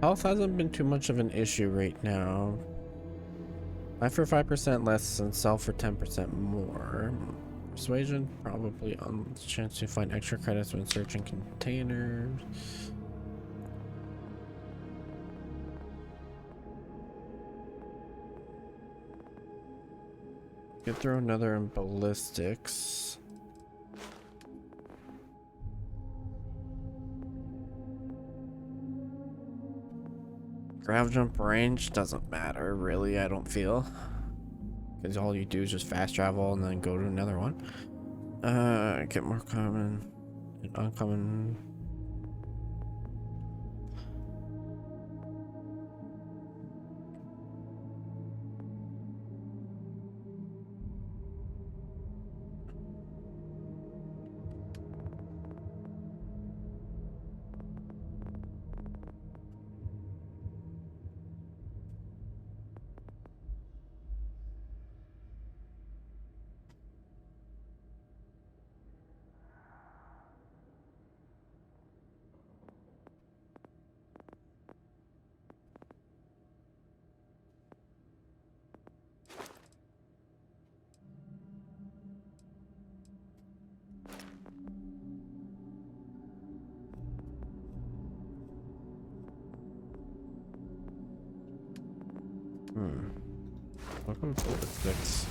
Health hasn't been too much of an issue right now. Life for 5% less and sell for 10% more. Persuasion, probably on the chance to find extra credits when searching containers. Could throw another in ballistics. Grav jump range doesn't matter, really, I don't feel. Because all you do is just fast travel and then go to another one. Get more common and uncommon. Welcome to the 6.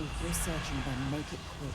If you're searching, then make it quick.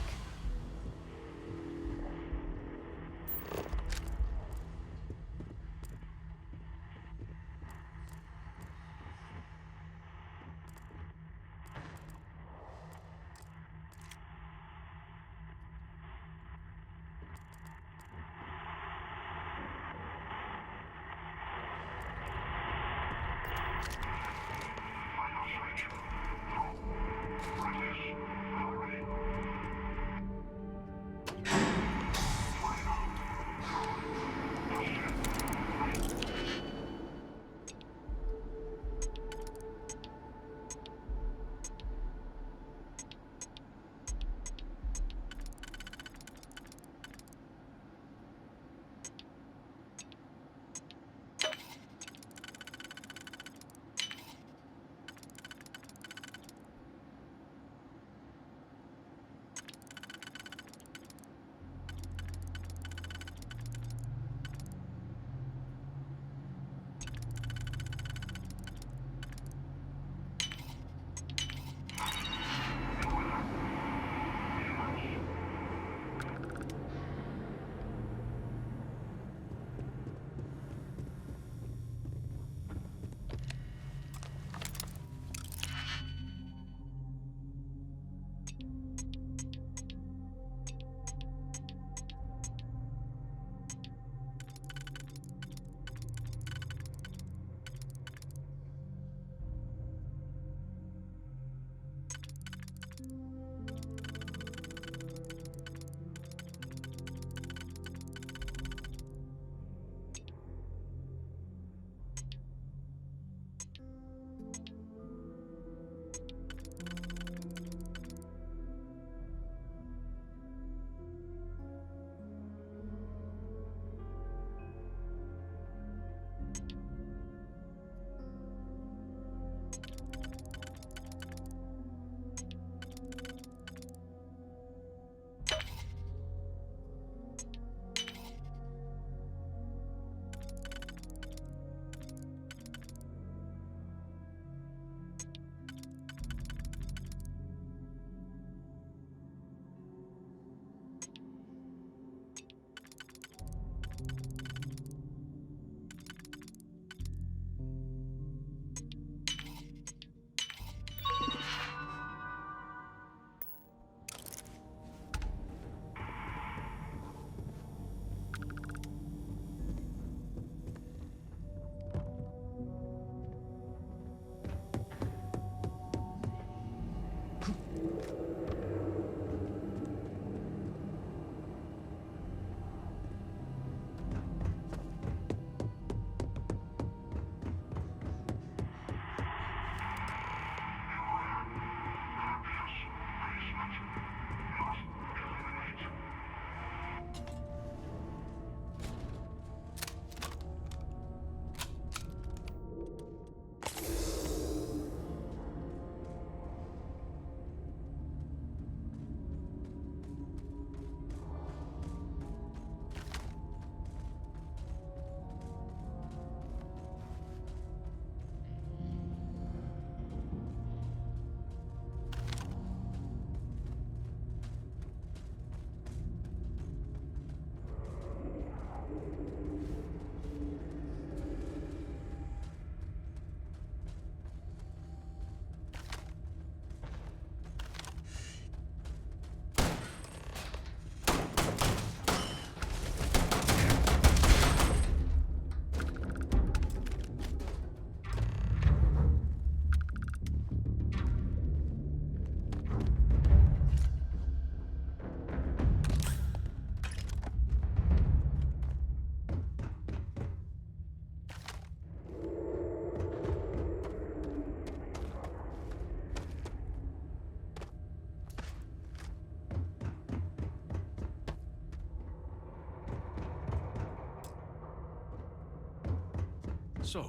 So,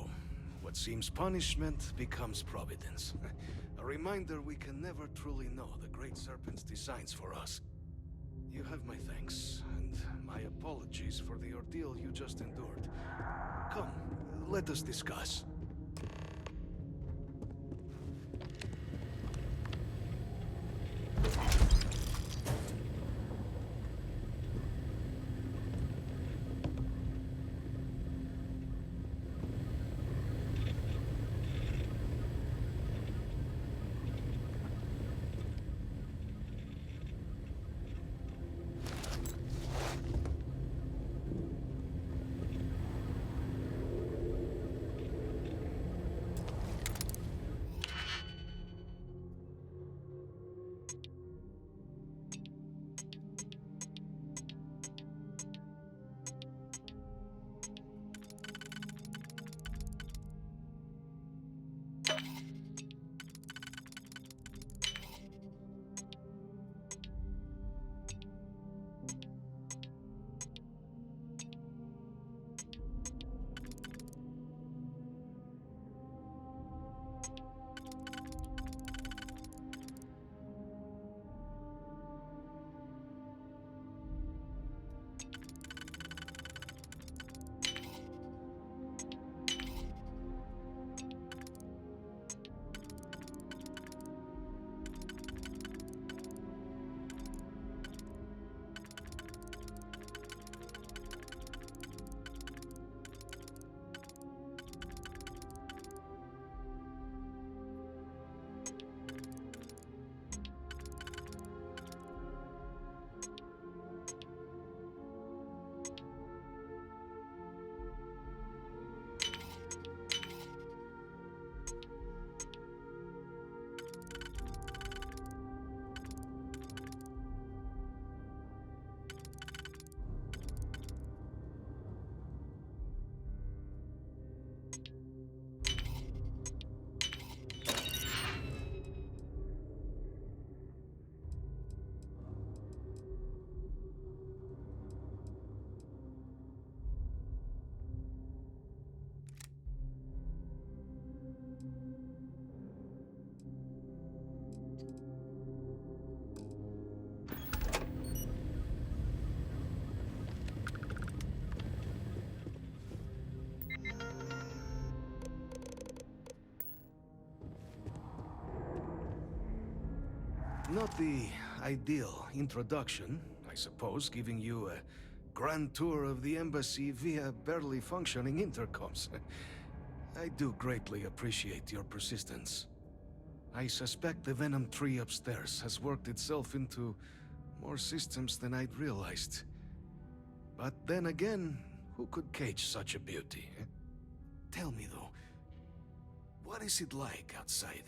what seems punishment becomes providence. A reminder we can never truly know the Great Serpent's designs for us. You have my thanks, and my apologies for the ordeal you just endured. Come, let us discuss. Not the ideal introduction, I suppose, giving you a grand tour of the embassy via barely functioning intercoms. I do greatly appreciate your persistence. I suspect the Venom tree upstairs has worked itself into more systems than I'd realized. But then again, who could cage such a beauty? Eh? Tell me though, what is it like outside?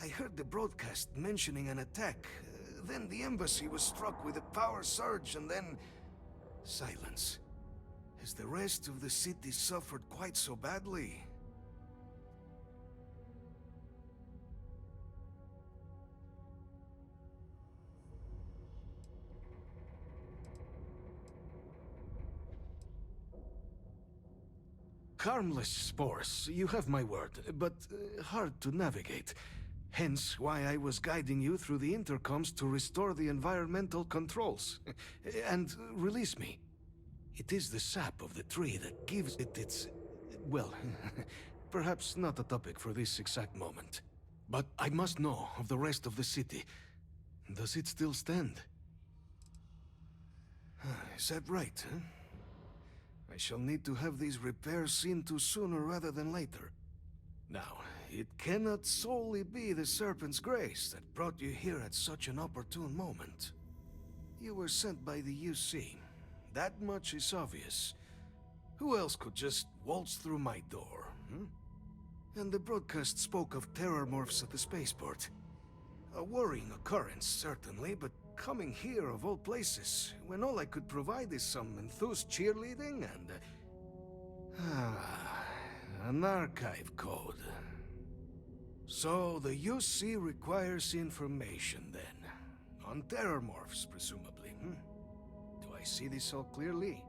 I heard the broadcast mentioning an attack. Then the embassy was struck with a power surge and then... silence. Has the rest of the city suffered quite so badly? Harmless spores, you have my word, but hard to navigate. Hence why I was guiding you through the intercoms to restore the environmental controls. And release me. It is the sap of the tree that gives it its... well, perhaps not a topic for this exact moment. But I must know of the rest of the city. Does it still stand? Is that right, huh? I shall need to have these repairs seen to sooner rather than later. Now, it cannot solely be the Serpent's grace that brought you here at such an opportune moment. You were sent by the UC. That much is obvious. Who else could just waltz through my door, hmm? And the broadcast spoke of terror morphs at the spaceport. A worrying occurrence, certainly, but coming here of all places, when all I could provide is some enthused cheerleading and... an archive code. So the UC requires information, then. On terror morphs, presumably, hmm? Do I see this all clearly?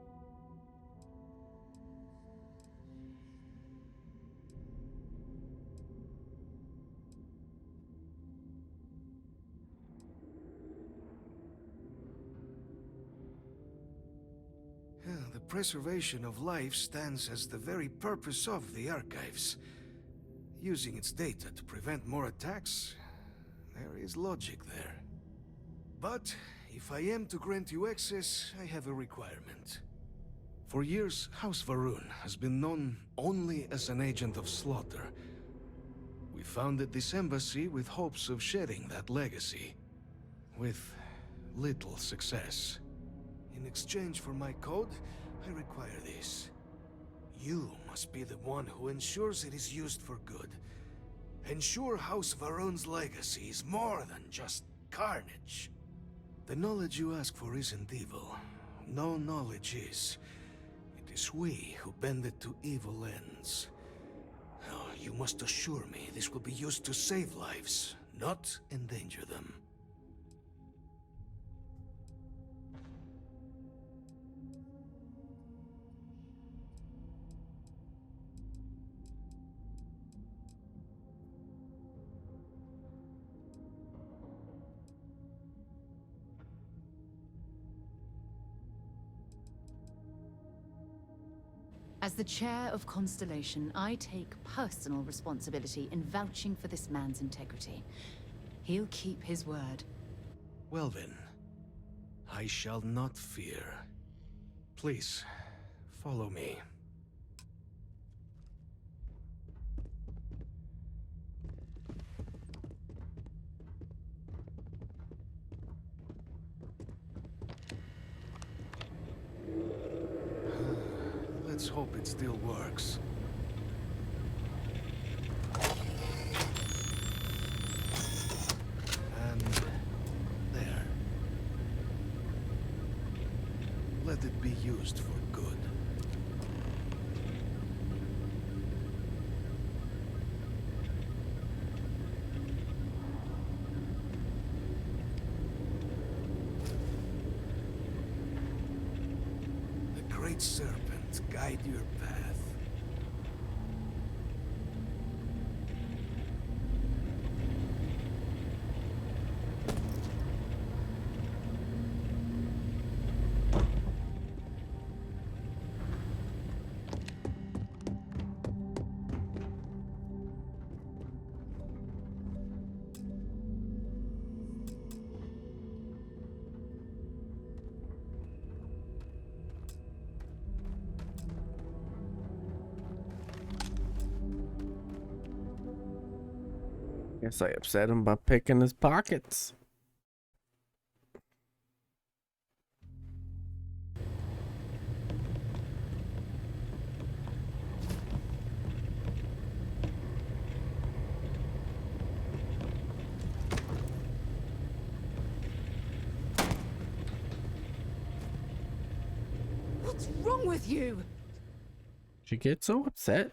The preservation of life stands as the very purpose of the archives. Using its data to prevent more attacks, there is logic there. But if I am to grant you access, I have a requirement. For years, House Varun has been known only as an agent of slaughter. We founded this embassy with hopes of shedding that legacy. With little success. In exchange for my code, I require this. You must be the one who ensures it is used for good. Ensure House Varun's legacy is more than just carnage. The knowledge you ask for isn't evil. No knowledge is. It is we who bend it to evil ends. Oh, you must assure me this will be used to save lives, not endanger them. As the chair of Constellation, I take personal responsibility in vouching for this man's integrity. He'll keep his word. Well then, I shall not fear. Please, follow me. Let's hope it still works. And there. Let it be used for good. The Great Serpent guide your path. Guess I upset him by picking his pockets. What's wrong with you? She gets so upset.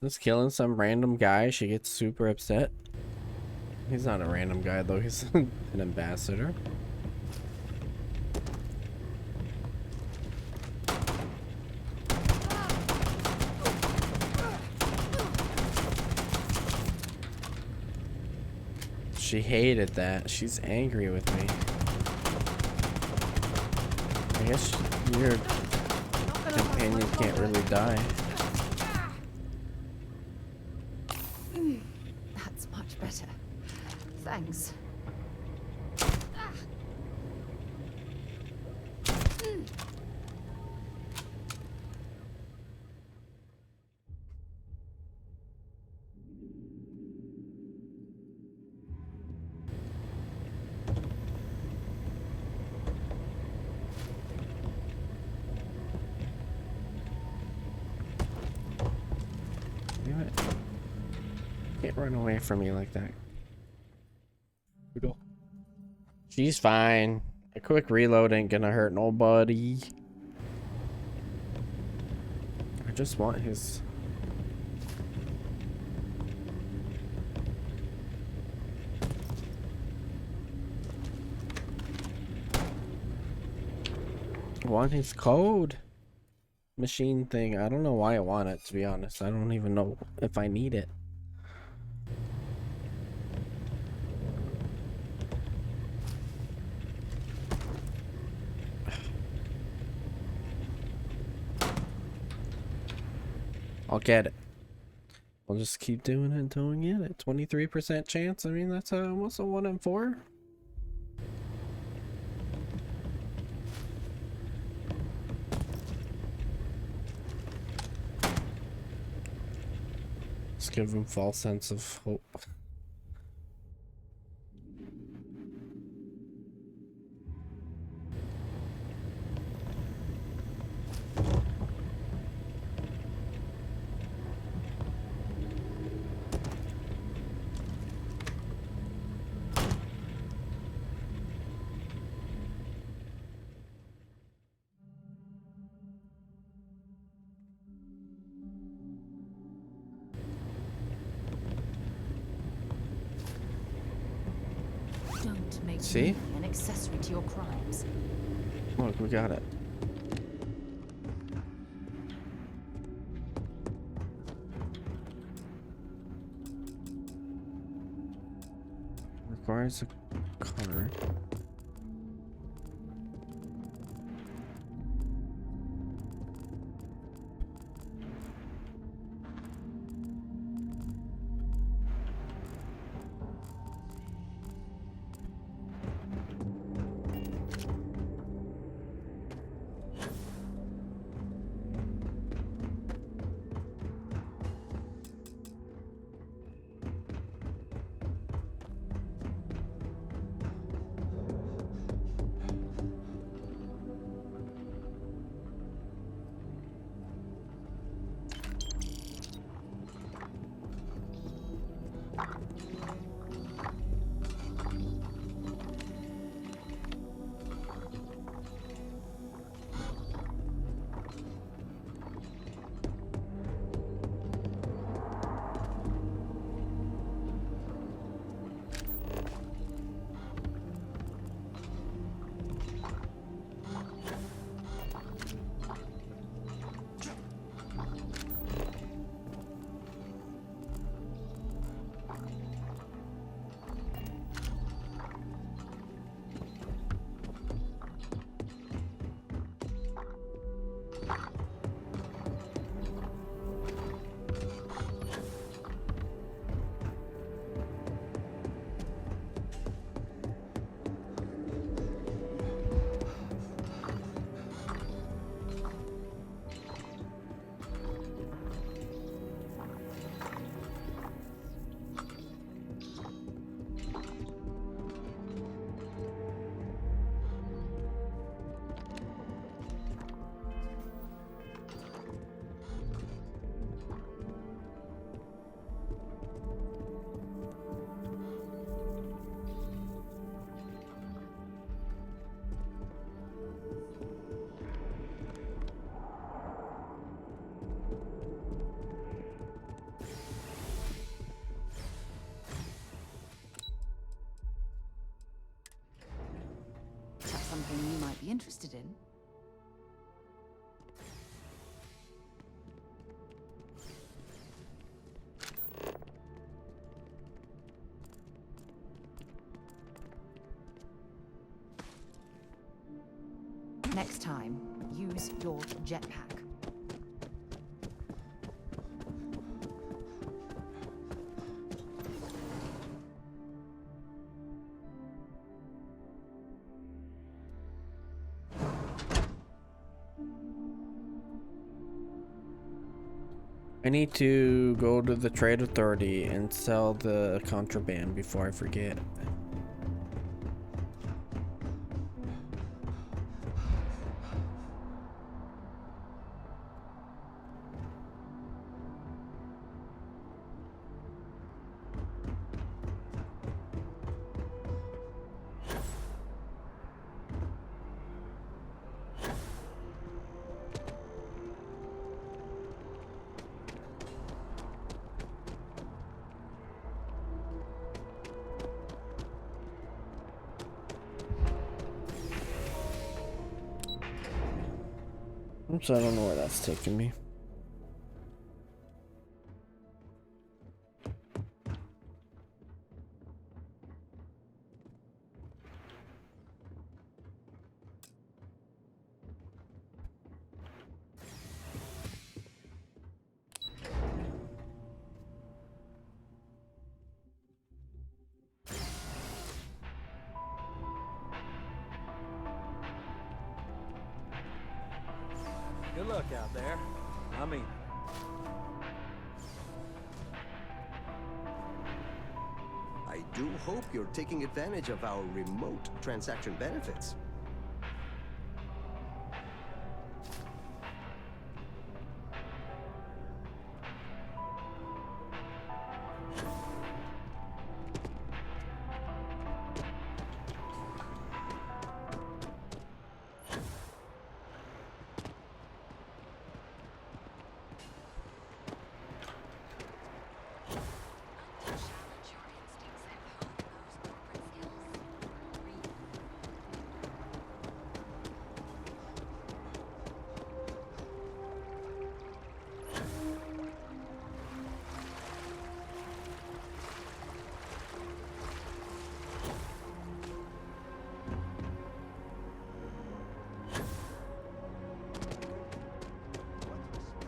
Just killing some random guy, she gets super upset. He's not a random guy though, he's an ambassador. She hated that. She's angry with me. I guess your companion can't really die. That's much better. Thanks. Damn it. Can't run away from me like that. She's fine. A quick reload ain't gonna hurt nobody. I just want his... I want his code machine thing. I don't know why I want it, to be honest. I don't even know if I need it. I'll get it. We'll just keep doing it until we get it. 23% chance. I mean, that's almost a 1 in 4. Just give him false sense of hope. Don't make See? me an accessory to your crimes. Look, we got it. Requires a card. interested in? Next time, use your jetpack. I need to go to the trade authority and sell the contraband before I forget. Oops, I don't know where that's taking me. Good luck out there. I mean, I do hope you're taking advantage of our remote transaction benefits.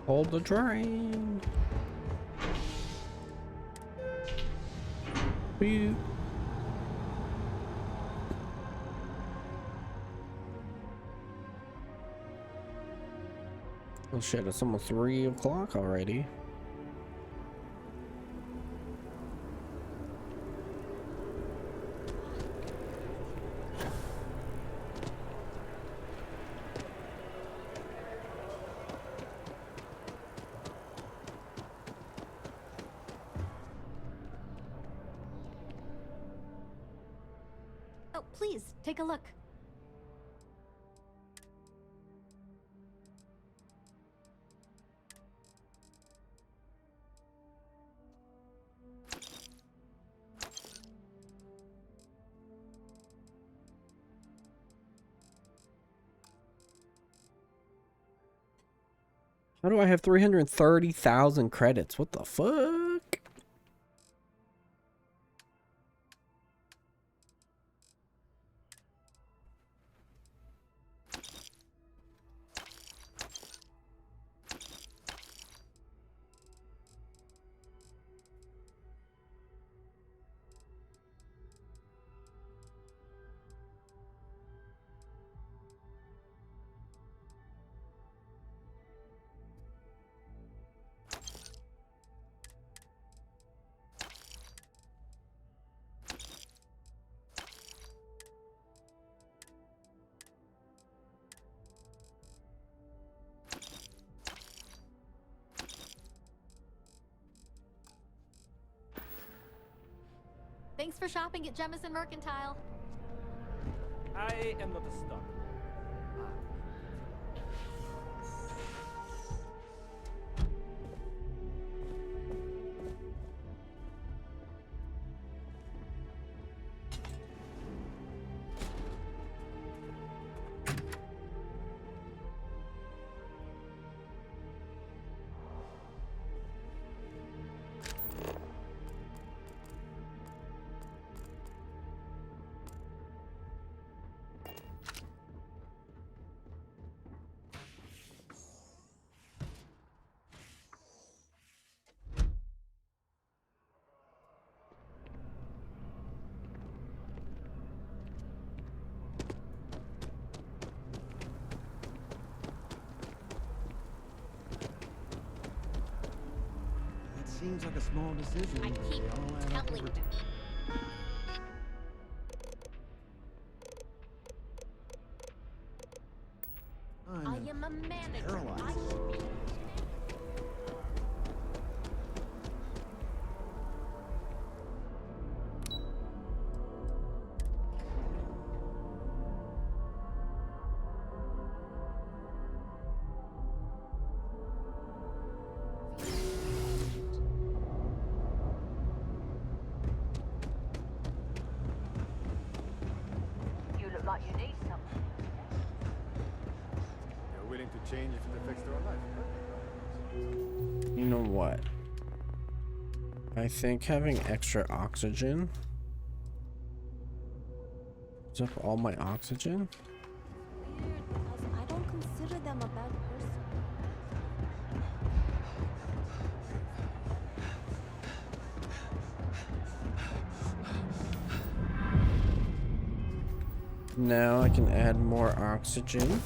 Hold the train. Beep. Oh shit, it's almost 3 o'clock already. Oh, please, take a look. How do I have 330,000 credits? What the fuck? Thanks for shopping at Jemison Mercantile. I am not a star. seems like a small decision. I but keep they all add up telling over them. I am a manager. paralyzed. I should be. You look like you need something. They're willing to change if it affects their own life. You know what? I think having extra oxygen uses up all my oxygen. Weird, because I don't consider them a bad person. Now I can add more oxygen.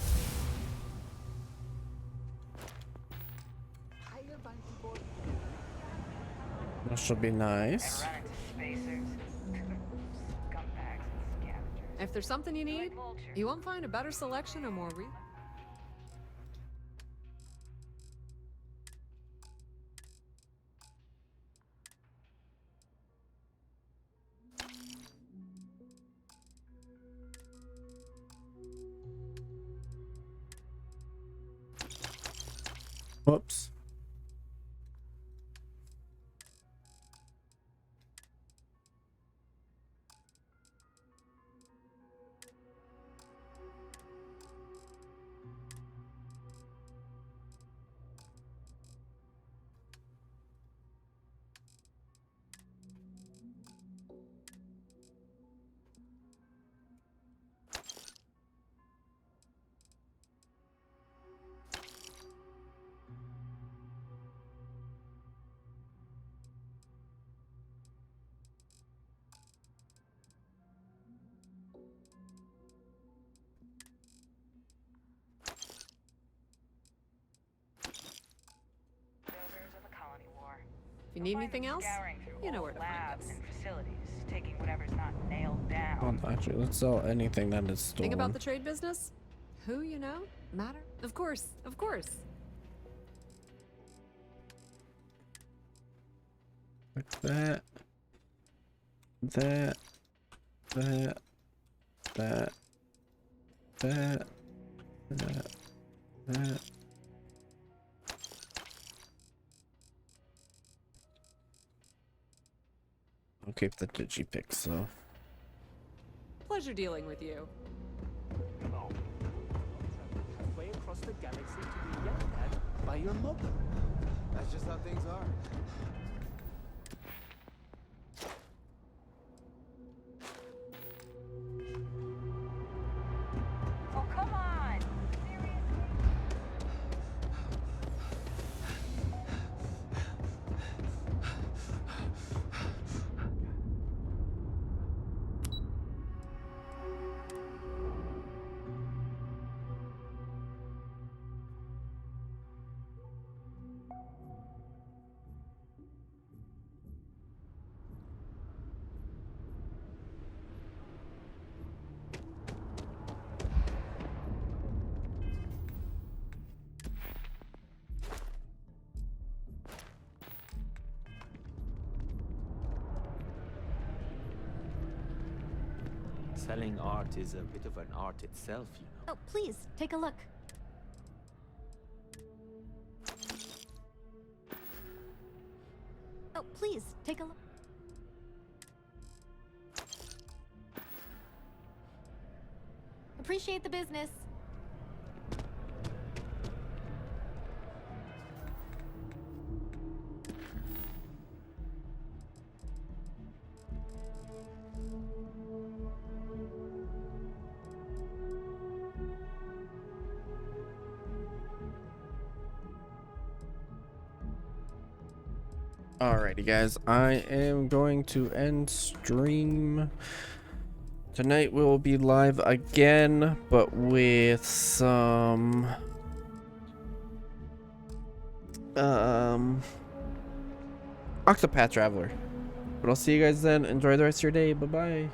That should be nice. If there's something you need, you won't find a better selection or more real. Whoops. If you need anything else, you know where to find us. And facilities, taking whatever's not nailed down. Well, actually, let's sell anything that is stolen. Think about the trade business? Who you know? Matter? Of course, of course. Like that. That. That. That. That. That. That. I'll keep the digipicks though. Pleasure dealing with you. Hello. Halfway across the galaxy to be yelled at by your mother. That's just how things are. Oh, come on! Seriously? Selling art is a bit of an art itself, you know. Oh, please, take a look. Oh, please, take a look. Appreciate the business. Alrighty guys, I am going to end stream. Tonight we will be live again, but with some Octopath Traveler. But I'll see you guys then. Enjoy the rest of your day. Bye-bye.